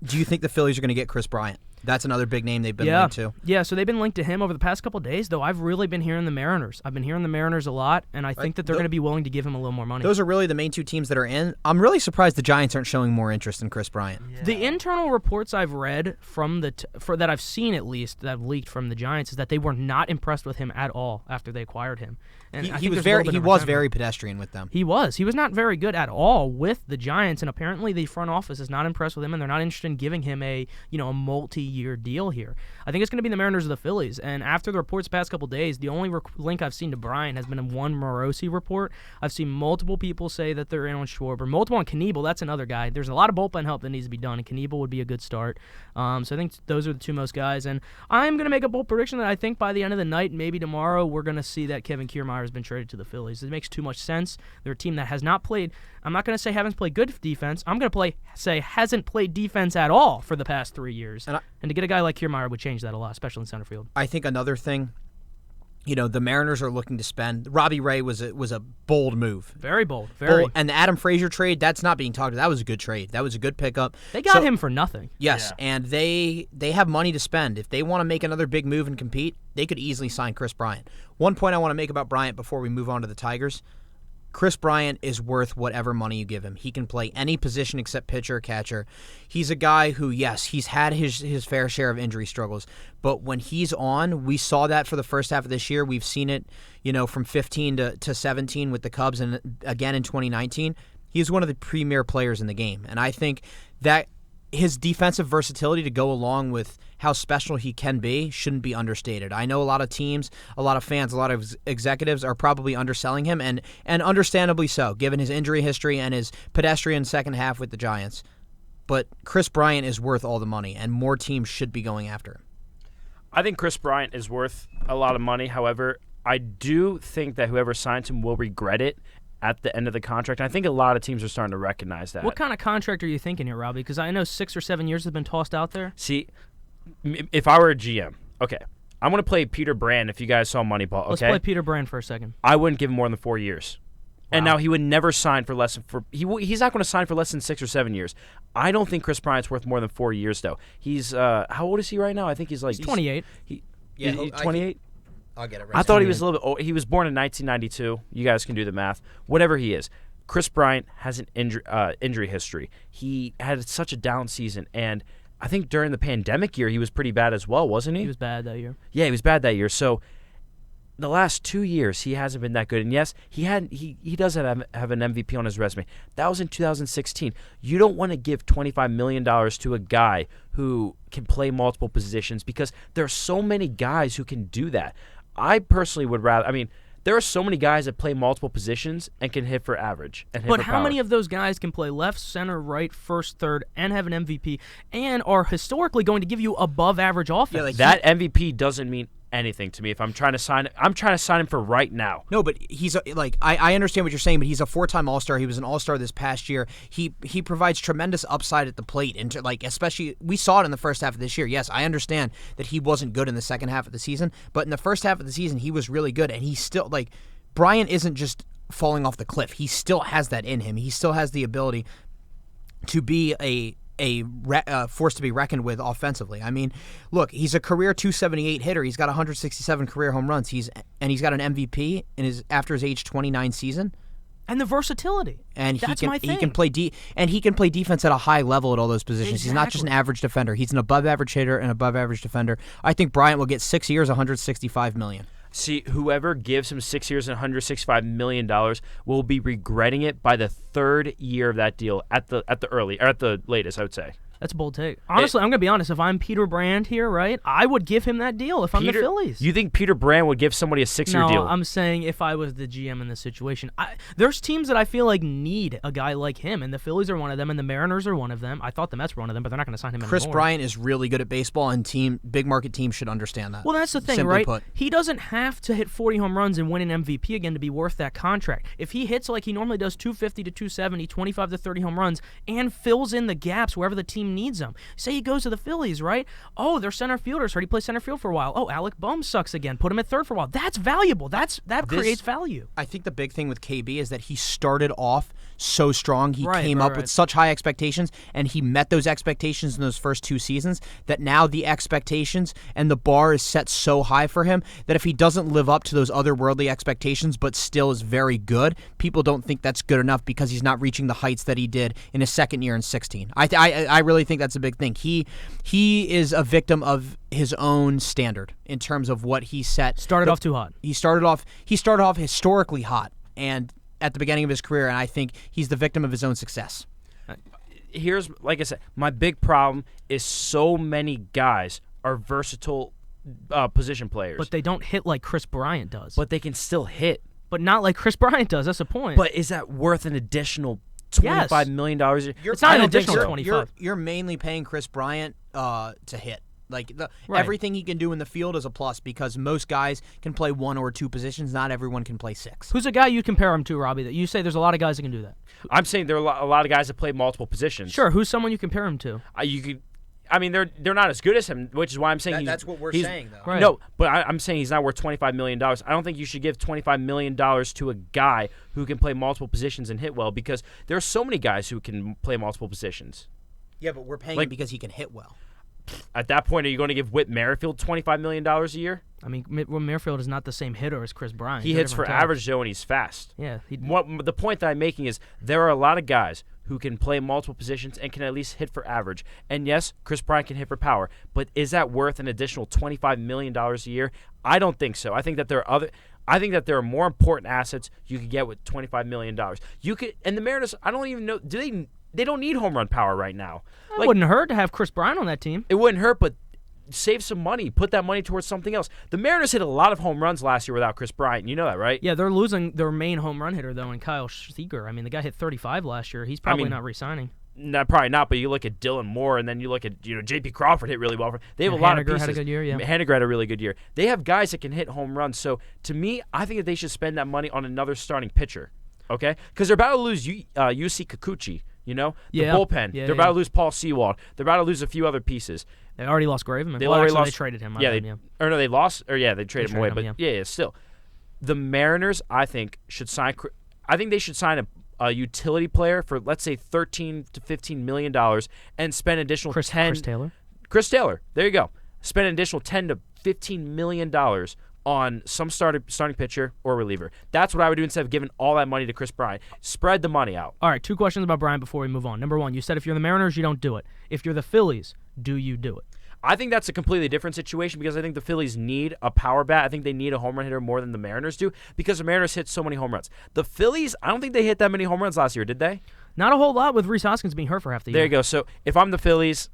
C: Do you think the Phillies are going to get Chris Bryant? That's another big name they've been linked to.
A: Yeah, so they've been linked to him over the past couple of days, though I've really been hearing the Mariners. I've been hearing the Mariners a lot, and I think that they're going to be willing to give him a little more money.
C: Those are really the main two teams that are in. I'm really surprised the Giants aren't showing more interest in Chris Bryant.
A: Yeah. The internal reports I've read from that I've seen at least that have leaked from the Giants is that they were not impressed with him at all after they acquired him. And
C: he was very pedestrian with them.
A: He was He was not very good at all with the Giants, and apparently the front office is not impressed with him, and they're not interested in giving him a multi-year deal here. I think it's going to be the Mariners or the Phillies, and after the reports the past couple days, the only link I've seen to Bryant has been in one Morosi report. I've seen multiple people say that they're in on Schwarber, multiple on Knebel. That's another guy. There's a lot of bullpen help that needs to be done, and Knebel would be a good start. So I think those are the two most guys, and I'm going to make a bold prediction that I think by the end of the night, maybe tomorrow, we're going to see that Kevin Kiermaier has been traded to the Phillies. It makes too much sense. They're a team that has not played, I'm not going to say haven't played good defense. I'm going to say hasn't played defense at all for the past 3 years. And to get a guy like Kiermaier would change that a lot, especially in center field.
C: I think another thing, the Mariners are looking to spend. Robbie Ray was a bold move.
A: Very bold. Very.
C: And the Adam Frazier trade, that's not being talked about. That was a good trade. That was a good pickup.
A: They got him for nothing.
C: Yes, yeah. And they have money to spend. If they want to make another big move and compete, they could easily sign Chris Bryant. One point I want to make about Bryant before we move on to the Tigers. Chris Bryant is worth whatever money you give him. He can play any position except pitcher or catcher. He's a guy who, yes, he's had his fair share of injury struggles, but when he's on, we saw that for the first half of this year. We've seen it, from 15 to 17 with the Cubs and again in 2019. He's one of the premier players in the game, and I think that his defensive versatility to go along with how special he can be shouldn't be understated. I know a lot of teams, a lot of fans, a lot of executives are probably underselling him, and understandably so, given his injury history and his pedestrian second half with the Giants. But Chris Bryant is worth all the money, and more teams should be going after him.
B: I think Chris Bryant is worth a lot of money. However, I do think that whoever signs him will regret it at the end of the contract. And I think a lot of teams are starting to recognize that.
A: What kind of contract are you thinking here, Robbie? Because I know 6 or 7 years have been tossed out there.
B: See, if I were a GM, okay, I'm going to play Peter Brand if you guys saw Moneyball, okay?
A: Let's play Peter Brand for a second.
B: I wouldn't give him more than 4 years. Wow. And now he would never sign for less than he's not going to sign for less than 6 or 7 years. I don't think Chris Bryant's worth more than 4 years, though. He's, how old is he right now? I think he's
A: 28.
B: He's 28?
C: I'll get it right.
B: I thought he was a little bit old. He was born in 1992. You guys can do the math. Whatever he is. Chris Bryant has an injury history. He had such a down season, and I think during the pandemic year, he was pretty bad as well, wasn't he?
A: He was bad that year.
B: Yeah, he was bad that year. So the last 2 years, he hasn't been that good. And yes, he does have an MVP on his resume. That was in 2016. You don't want to give $25 million to a guy who can play multiple positions because there are so many guys who can do that. I personally would rather, there are so many guys that play multiple positions and can hit for average.
A: But how many of those guys can play left, center, right, first, third, and have an MVP, and are historically going to give you above average offense?
B: Yeah, that MVP doesn't mean anything to me. If I'm trying to sign him for right now.
C: No, but he's I understand what you're saying, but he's a 4-time All-Star. He was an All-Star this past year. He provides tremendous upside at the plate, and especially we saw it in the first half of this year. Yes, I understand that he wasn't good in the second half of the season, but in the first half of the season he was really good, and he's still Bryant isn't just falling off the cliff. He still has that in him. He still has the ability to be a force to be reckoned with offensively. Look, he's a career 278 hitter. He's got 167 career home runs. He's got an MVP after his age 29 season.
A: And the versatility.
C: And
A: That's my thing.
C: He can play defense at a high level at all those positions. Exactly. He's not just an average defender. He's an above average hitter and above average defender. I think Bryant will get 6 years, $165 million.
B: See, whoever gives him 6 years and $165 million will be regretting it by the third year of that deal at the latest, I would say.
A: That's a bold take. Honestly, I'm going to be honest. If I'm Peter Brand here, right, I would give him that deal if I'm the Phillies.
B: You think Peter Brand would give somebody a 6-year deal?
A: No, I'm saying if I was the GM in this situation. There's teams that I feel like need a guy like him, and the Phillies are one of them, and the Mariners are one of them. I thought the Mets were one of them, but they're not going to sign him
C: Chris
A: anymore.
C: Bryant is really good at baseball, and big market teams should understand that.
A: Well, that's the thing,
C: Simply
A: right?
C: put.
A: He doesn't have to hit 40 home runs and win an MVP again to be worth that contract. If he hits like he normally does, 250 to 270, 25 to 30 home runs, and fills in the gaps wherever the team needs them. Say he goes to the Phillies, right? Oh, their center fielders heard he plays center field for a while. Oh, Alec Bohm sucks again. Put him at third for a while. That's valuable. That creates value.
C: I think the big thing with KB is that he started off so strong. He came up with such high expectations, and he met those expectations in those first 2 seasons that now the expectations and the bar is set so high for him that if he doesn't live up to those otherworldly expectations but still is very good, people don't think that's good enough because he's not reaching the heights that he did in his second year in 16. I really think that's a big thing. He is a victim of his own standard in terms of what he set.
A: Started off too hot.
C: He started off historically hot, and at the beginning of his career, and I think he's the victim of his own success.
B: Here's, like I said, my big problem is so many guys are versatile position players.
A: But they don't hit like Chris Bryant does.
B: But they can still hit.
A: But not like Chris Bryant does. That's the point.
B: But is that worth an additional $25 million?
A: It's not an additional 25.
C: You're mainly paying Chris Bryant to hit. Like everything he can do in the field is a plus because most guys can play 1 or 2 positions. Not everyone can play 6.
A: Who's a guy you compare him to, Robbie, that you say there's a lot of guys that can do that?
B: I'm saying there are a lot of guys that play multiple positions.
A: Sure. Who's someone you compare him to?
B: They're not as good as him, which is why I'm saying
C: that's what we're saying, though.
A: Right.
B: No, but I'm saying he's not worth $25 million. I don't think you should give $25 million to a guy who can play multiple positions and hit well because there are so many guys who can play multiple positions.
C: Yeah, but we're paying him because he can hit well.
B: At that point, are you going to give Whit Merrifield $25 million a year?
A: I mean, Merrifield is not the same hitter as Chris Bryant.
B: He hits for average, though, and he's fast.
A: Yeah.
B: The point that I'm making is there are a lot of guys who can play multiple positions and can at least hit for average. And yes, Chris Bryant can hit for power, but is that worth an additional $25 million a year? I don't think so. I think that there are more important assets you could get with $25 million. And the Mariners, I don't even know, they don't need home run power right now.
A: It wouldn't hurt to have Chris Bryant on that team.
B: It wouldn't hurt, but save some money. Put that money towards something else. The Mariners hit a lot of home runs last year without Chris Bryant. You know that, right?
A: Yeah, they're losing their main home run hitter, though, in Kyle Seager. I mean, the guy hit 35 last year. He's probably not re-signing.
B: No, probably not, but you look at Dylan Moore, and then you look at J.P. Crawford hit really well. They have a lot of pieces.
A: Haniger had a good year, yeah.
B: Haniger had a really good year. They have guys that can hit home runs. So, to me, I think that they should spend that money on another starting pitcher, okay? Because they're about to lose UC Kikuchi. The bullpen. They're about to lose Paul Sewald. They're about to lose a few other pieces.
A: They already lost Graveman. They traded him.
B: They lost. They traded him away. But still, the Mariners, I think, should sign. I think they should sign a utility player for, let's say, $13 to $15 million and spend an additional
A: Chris Taylor.
B: Chris Taylor. There you go. Spend an additional $10 to $15 million on some starting pitcher or reliever. That's what I would do instead of giving all that money to Chris Bryant. Spread the money out.
A: All right, 2 questions about Bryant before we move on. Number 1, you said if you're the Mariners, you don't do it. If you're the Phillies, do you do it?
B: I think that's a completely different situation because I think the Phillies need a power bat. I think they need a home run hitter more than the Mariners do because the Mariners hit so many home runs. The Phillies, I don't think they hit that many home runs last year, did they?
A: Not a whole lot with Rhys Hoskins being hurt for half the year.
B: There you go. So if I'm the Phillies,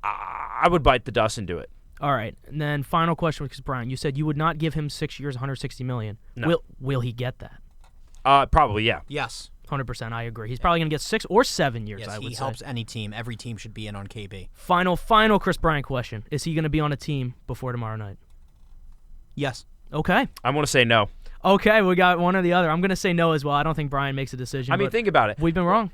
B: I would bite the dust and do it.
A: All right, and then final question with Chris Bryant. You said you would not give him 6 years, $160 million.
B: No.
A: Will he get that?
B: Probably, yeah.
C: Yes.
A: 100%, I agree. He's probably going to get 6 or 7 years,
C: yes,
A: I would say.
C: He helps any team. Every team should be in on KB.
A: Final Chris Bryant question. Is he going to be on a team before tomorrow night?
C: Yes.
A: Okay.
B: I'm going to say no.
A: Okay, we got one or the other. I'm going to say no as well. I don't think Bryant makes a decision.
B: I mean, think about it.
A: We've been wrong.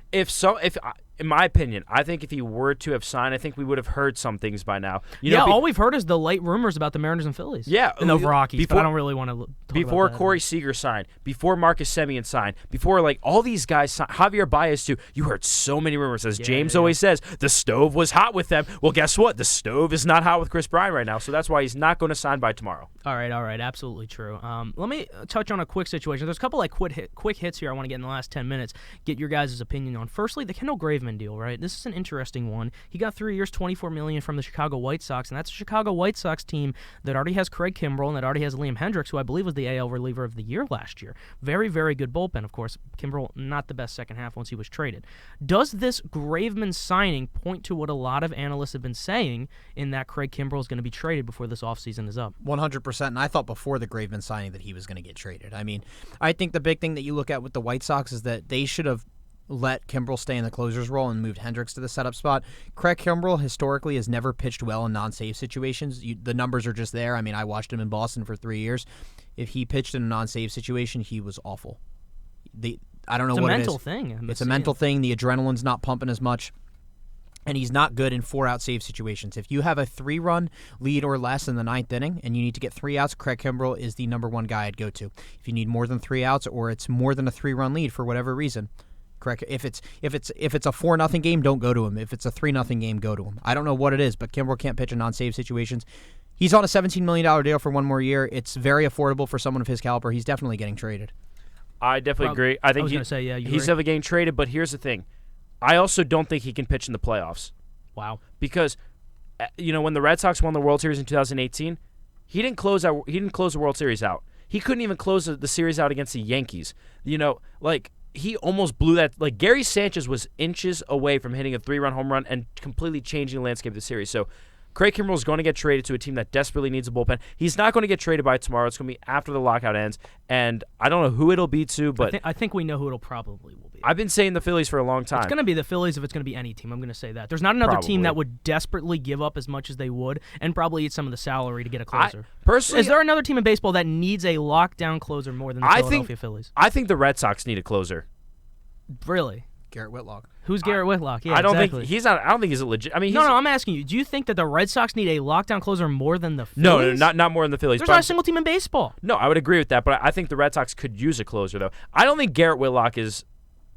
B: In my opinion, I think if he were to have signed, I think we would have heard some things by now.
A: All we've heard is the late rumors about the Mariners and Phillies.
B: Yeah.
A: And the Rockies, but I don't really want to talk
B: before
A: about that.
B: Corey Seager signed, before Marcus Semien signed, before all these guys signed, Javier Baez too, you heard so many rumors. As James always says, the stove was hot with them. Well, guess what? The stove is not hot with Chris Bryant right now, so that's why he's not going to sign by tomorrow.
A: All right, absolutely true. Let me touch on a quick situation. There's a couple quick hits here I want to get in the last 10 minutes, get your guys' opinion on. Firstly, the Kendall Graveman deal, right? This is an interesting one. He got 3 years, $24 million from the Chicago White Sox, and that's a Chicago White Sox team that already has Craig Kimbrell and that already has Liam Hendricks, who I believe was the AL reliever of the year last year. Very, very good bullpen, of course. Kimbrell, not the best second half once he was traded. Does this Graveman signing point to what a lot of analysts have been saying in that Craig Kimbrell is going to be traded before this offseason is up?
C: 100%, and I thought before the Graveman signing that he was going to get traded. I mean, I think the big thing that you look at with the White Sox is that they should have let Kimbrell stay in the closer's role and moved Hendricks to the setup spot. Craig Kimbrell historically has never pitched well in non-save situations. The numbers are just there. I mean, I watched him in Boston for 3 years. If he pitched in a non-save situation, he was awful. I don't know what it is.
A: It's a mental thing.
C: It's a mental thing. The adrenaline's not pumping as much. And he's not good in 4-out save situations. If you have a 3-run lead or less in the 9th inning and you need to get 3 outs, Craig Kimbrell is the number 1 guy I'd go to. If you need more than 3 outs or it's more than a 3-run lead for whatever reason, correct. If it's a 4-0 game, don't go to him. If it's a 3-0 game, go to him. I don't know what it is, but Kimbrell can't pitch in non-save situations. He's on a $17 million deal for 1 more year. It's very affordable for someone of his caliber. He's definitely getting traded.
B: I definitely agree. I think he's definitely getting traded, but here's the thing. I also don't think he can pitch in the playoffs.
A: Wow.
B: Because, when the Red Sox won the World Series in 2018, he didn't close the World Series out. he couldn't even close the series out against the Yankees. He almost blew that. Like, Gary Sanchez was inches away from hitting a 3-run home run and completely changing the landscape of the series. So Craig Kimbrell is going to get traded to a team that desperately needs a bullpen. He's not going to get traded by tomorrow. It's going to be after the lockout ends, and I don't know who it'll be to, but
A: I think we know who it'll probably will be.
B: I've been saying the Phillies for a long time.
A: It's going to be the Phillies if it's going to be any team. I'm going to say that. There's not another team that would desperately give up as much as they would and probably eat some of the salary to get a closer.
B: Personally,
A: is there another team in baseball that needs a lockdown closer more than the Philadelphia Phillies?
B: I think the Red Sox need a closer.
A: Really?
C: Garrett Whitlock.
A: Who's Garrett Whitlock? Yeah,
B: I don't
A: exactly.
B: think he's not. I don't think he's a legit. I mean,
A: no. I'm asking you. Do you think that the Red Sox need a lockdown closer more than the Phillies?
B: No, not more than the Phillies.
A: There's not a single team in baseball.
B: No, I would agree with that, but I think the Red Sox could use a closer, though. I don't think Garrett Whitlock is.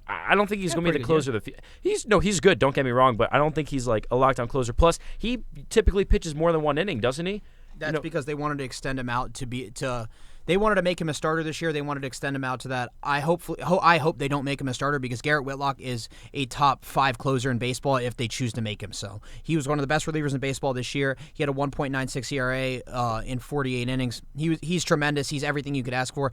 B: I don't think he's going to be the closer. He's good. Don't get me wrong, but I don't think he's like a lockdown closer. Plus, he typically pitches more than one inning, doesn't he?
C: That's because they wanted to extend him out They wanted to make him a starter this year. They wanted to extend him out to that. I hope they don't make him a starter because Garrett Whitlock is a top 5 closer in baseball if they choose to make him so. He was one of the best relievers in baseball this year. He had a 1.96 ERA in 48 innings. He's tremendous. He's everything you could ask for.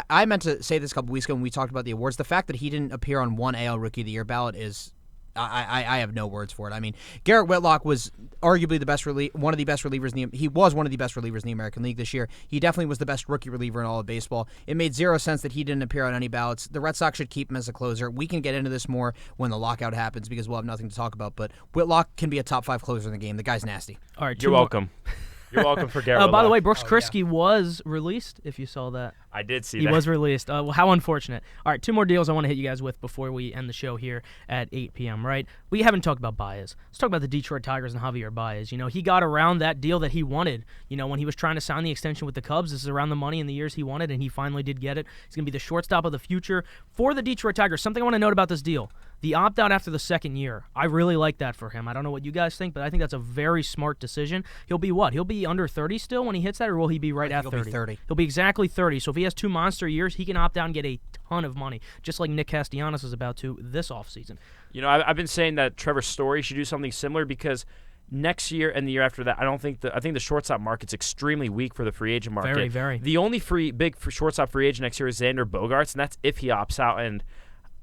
C: I meant to say this a couple weeks ago when we talked about the awards. The fact that he didn't appear on one AL Rookie of the Year ballot is. I have no words for it. I mean, Garrett Whitlock was arguably one of the best relievers. He was one of the best relievers in the American League this year. He definitely was the best rookie reliever in all of baseball. It made zero sense that he didn't appear on any ballots. The Red Sox should keep him as a closer. We can get into this more when the lockout happens because we'll have nothing to talk about. But Whitlock can be a top 5 closer in the game. The guy's nasty.
A: All right,
B: you're welcome. You're welcome for Garrett Whitlock.
A: By the way, Brooks Kriske was released, if you saw that.
B: I did see
A: that.
B: He
A: was released. Well, how unfortunate. All right, 2 more deals I want to hit you guys with before we end the show here at 8 p.m., right? We haven't talked about Baez. Let's talk about the Detroit Tigers and Javier Baez. He got around that deal that he wanted. When he was trying to sign the extension with the Cubs, this is around the money and the years he wanted, and he finally did get it. He's going to be the shortstop of the future for the Detroit Tigers. Something I want to note about this deal. The opt-out after the second year. I really like that for him. I don't know what you guys think, but I think that's a very smart decision. He'll be what? He'll be under 30 still when he hits that, or will he be right at 30?
C: He'll be 30.
A: He'll be exactly 30. So if he has 2 monster years, he can opt out and get a ton of money, just like Nick Castellanos is about to this offseason.
B: I've been saying that Trevor Story should do something similar because next year and the year after that, I think the shortstop market's extremely weak for the free agent market.
A: Very, very.
B: The only big shortstop free agent next year is Xander Bogaerts, and that's if he opts out. And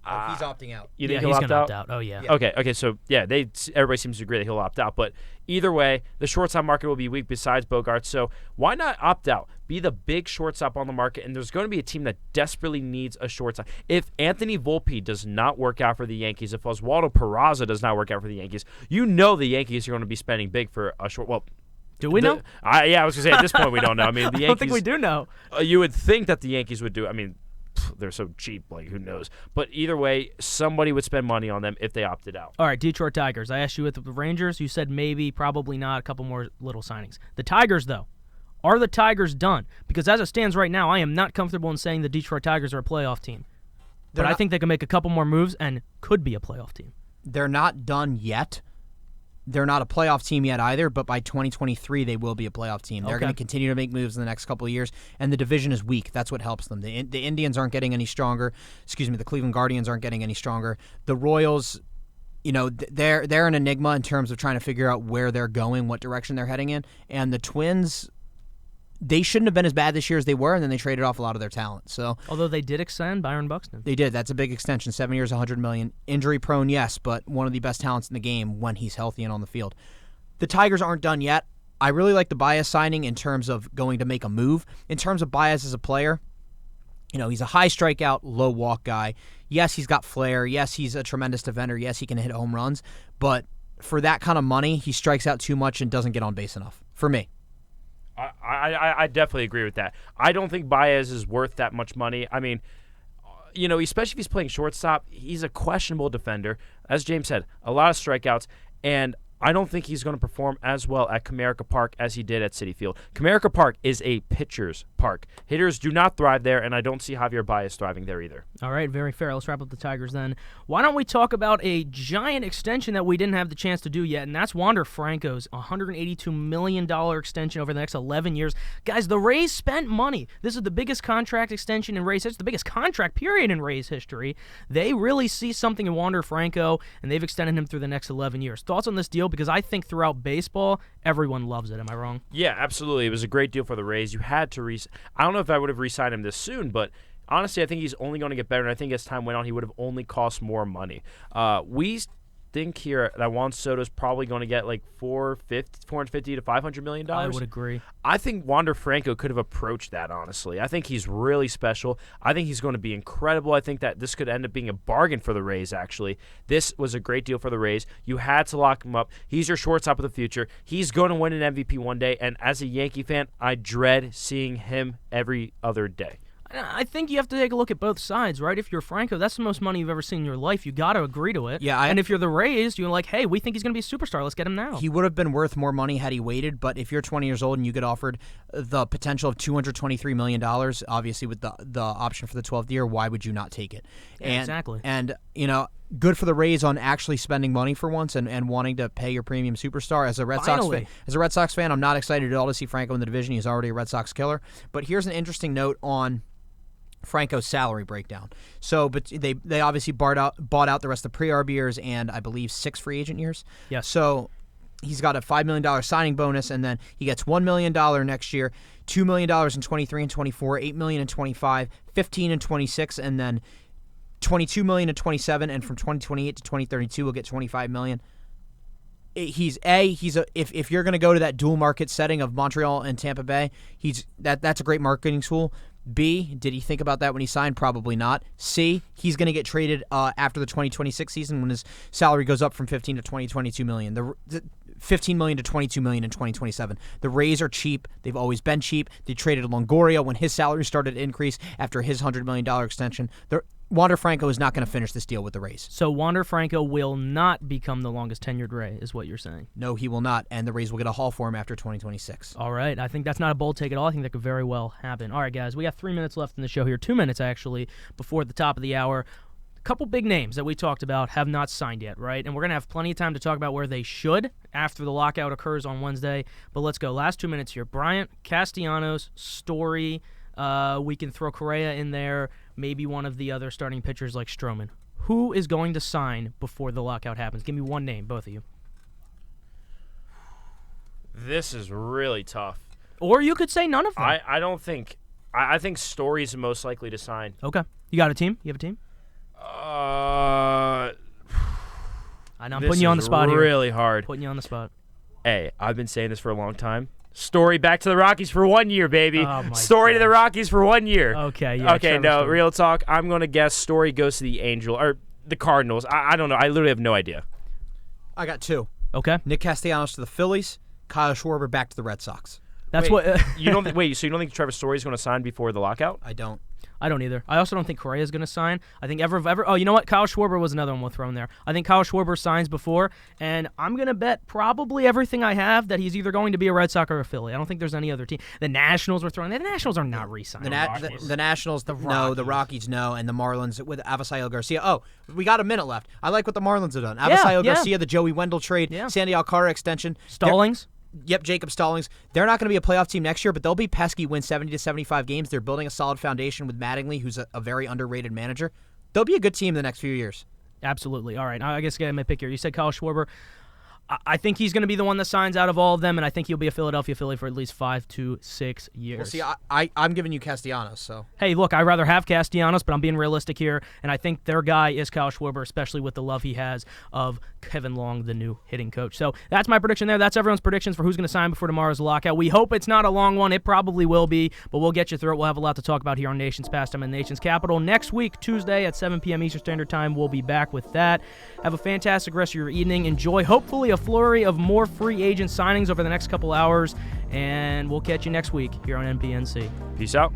C: he's opting out.
B: You think
A: he's
B: he'll
A: going to opt out? Oh, yeah.
B: Okay. So, yeah, everybody seems to agree that he'll opt out. But either way, the shortstop market will be weak besides Bogaerts. So why not opt out? Be the big shortstop on the market, and there's going to be a team that desperately needs a shortstop. If Anthony Volpe does not work out for the Yankees, if Oswaldo Peraza does not work out for the Yankees, the Yankees are going to be spending big for a short. Well,
A: do we know?
B: I was going to say at this point we don't know. I mean, the Yankees.
A: I don't think we do know.
B: You would think that the Yankees would do. I mean, they're so cheap, like who knows? But either way, somebody would spend money on them if they opted out.
A: All right, Detroit Tigers. I asked you with the Rangers. You said maybe, probably not, a couple more little signings. The Tigers, though. Are the Tigers done? Because as it stands right now, I am not comfortable in saying the Detroit Tigers are a playoff team. But I think they can make a couple more moves and could be a playoff team.
C: They're not done yet. They're not a playoff team yet either, but by 2023, they will be a playoff team. They're going to continue to make moves in the next couple of years, and the division is weak. That's what helps them. The Indians aren't getting any stronger. The Cleveland Guardians aren't getting any stronger. The Royals, they're an enigma in terms of trying to figure out where they're going, what direction they're heading in. And the Twins, they shouldn't have been as bad this year as they were, and then they traded off a lot of their talent. So,
A: although they did extend Byron Buxton.
C: They did. That's a big extension. 7 years, $100 million. Injury prone, yes, but one of the best talents in the game when he's healthy and on the field. The Tigers aren't done yet. I really like the Baez signing in terms of going to make a move. In terms of Baez as a player, he's a high strikeout, low walk guy. Yes, he's got flair. Yes, he's a tremendous defender. Yes, he can hit home runs. But for that kind of money, he strikes out too much and doesn't get on base enough, for me.
B: I definitely agree with that. I don't think Baez is worth that much money. I mean, especially if he's playing shortstop, he's a questionable defender. As James said, a lot of strikeouts, and I don't think he's going to perform as well at Comerica Park as he did at Citi Field. Comerica Park is a pitcher's park. Hitters do not thrive there, and I don't see Javier Baez thriving there either.
A: All right, very fair. Let's wrap up the Tigers then. Why don't we talk about a giant extension that we didn't have the chance to do yet, and that's Wander Franco's $182 million extension over the next 11 years. Guys, the Rays spent money. This is the biggest contract extension in Rays history, the biggest contract period in Rays history. They really see something in Wander Franco, and they've extended him through the next 11 years. Thoughts on this deal deal? Because I think throughout baseball, everyone loves it. Am I wrong?
B: Yeah, absolutely. It was a great deal for the Rays. You had to I don't know if I would have re-signed him this soon, but honestly, I think he's only going to get better, and I think as time went on, he would have only cost more money. We think here that Juan Soto's probably going to get like $450 to $500 million.
A: I would agree.
B: I think Wander Franco could have approached that, honestly. I think he's really special. I think he's going to be incredible. I think that this could end up being a bargain for the Rays, actually. This was a great deal for the Rays. You had to lock him up. He's your shortstop of the future. He's going to win an MVP one day, and as a Yankee fan, I dread seeing him every other day.
A: I think you have to take a look at both sides, right? If you're Franco, that's the most money you've ever seen in your life. You got to agree to it.
C: Yeah,
A: and if you're the Rays, you're like, hey, we think he's going to be a superstar. Let's get him now.
C: He would have been worth more money had he waited, but if you're 20 years old and you get offered the potential of $223 million, obviously with the option for the 12th year, why would you not take it?
A: Yeah, exactly.
C: And, good for the Rays on actually spending money for once and wanting to pay your premium superstar. As a Red Sox fan, I'm not excited at all to see Franco in the division. He's already a Red Sox killer. But here's an interesting note on Franco's salary breakdown. So, but they obviously bought out the rest of the pre-arb years and I believe 6 free agent years.
A: Yes.
C: So he's got a $5 million signing bonus, and then he gets $1 million next year, $2 million in 23 and 24, $8 million in 25, 15 and 26, and then $22 million in 27, and from 2028 to 2032 we'll get $25 million. If you're going to go to that dual market setting of Montreal and Tampa Bay, that's a great marketing tool. B, did he think about that when he signed? Probably not. C, he's going to get traded after the 2026 season when his salary goes up from $15 to $22 million. The $15 million to $22 million in 2027. The Rays are cheap. They've always been cheap. They traded Longoria when his salary started to increase after his $100 million extension. Wander Franco is not going to finish this deal with the Rays.
A: So Wander Franco will not become the longest tenured Ray, is what you're saying?
C: No, he will not, and the Rays will get a haul for him after 2026.
A: All right. I think that's not a bold take at all. I think that could very well happen. All right, guys, we got 3 minutes left in the show here. 2 minutes, actually, before the top of the hour. A couple big names that we talked about have not signed yet, right? And we're going to have plenty of time to talk about where they should after the lockout occurs on Wednesday. But let's go. Last 2 minutes here. Bryant, Castellanos, Story. We can throw Correa in there, maybe one of the other starting pitchers like Stroman. Who is going to sign before the lockout happens? Give me one name, both of you.
B: This is really tough.
A: Or you could say none of them.
B: I think Story's most likely to sign.
A: Okay. You got a team? You have a team?
B: I know
A: I'm putting you on the spot here.
B: Really hard.
A: Putting you on the spot.
B: Hey, I've been saying this for a long time. Story back to the Rockies for 1 year, baby.
A: Story
B: to the Rockies for 1 year.
A: Okay, yeah.
B: Okay, no, Story. Real talk. I'm going to guess Story goes to the Cardinals. I don't know. I literally have no idea.
C: I got 2.
A: Okay.
C: Nick Castellanos to the Phillies, Kyle Schwarber back to the Red Sox.
A: That's
B: So you don't think Trevor Story is going to sign before the lockout?
C: I don't.
A: I don't either. I also don't think Correa is going to sign. I think oh, you know what? Kyle Schwarber was another one we'll throw in there. I think Kyle Schwarber signs before, and I'm going to bet probably everything I have that he's either going to be a Red Sox or a Philly. I don't think there's any other team. The Nationals were throwing. The Nationals are not re-signing.
C: The Nationals, no. The Rockies, no. And the Marlins with Avisail Garcia. Oh, we got a minute left. I like what the Marlins have done. Avisail Garcia, the Joey Wendell trade, Sandy Alcantara extension.
A: Stallings.
C: Yep, Jacob Stallings. They're not going to be a playoff team next year, but they'll be pesky, win 70 to 75 games. They're building a solid foundation with Mattingly, who's a very underrated manager. They'll be a good team the next few years.
A: Absolutely. All right, I guess I got my pick here. You said Kyle Schwarber. I think he's going to be the one that signs out of all of them, and I think he'll be a Philadelphia Philly for at least 5 to 6 years.
C: Well, see, I'm giving you Castellanos. So
A: hey, look, I'd rather have Castellanos, but I'm being realistic here, and I think their guy is Kyle Schwarber, especially with the love he has of Kevin Long, the new hitting coach. So that's my prediction there. That's everyone's predictions for who's going to sign before tomorrow's lockout. We hope it's not a long one. It probably will be, but we'll get you through it. We'll have a lot to talk about here on Nation's Pastime and Nation's Capital. Next week, Tuesday at 7 p.m. Eastern Standard Time, we'll be back with that. Have a fantastic rest of your evening. Enjoy, hopefully, a flurry of more free agent signings over the next couple hours, and we'll catch you next week here on NPNC.
B: Peace out.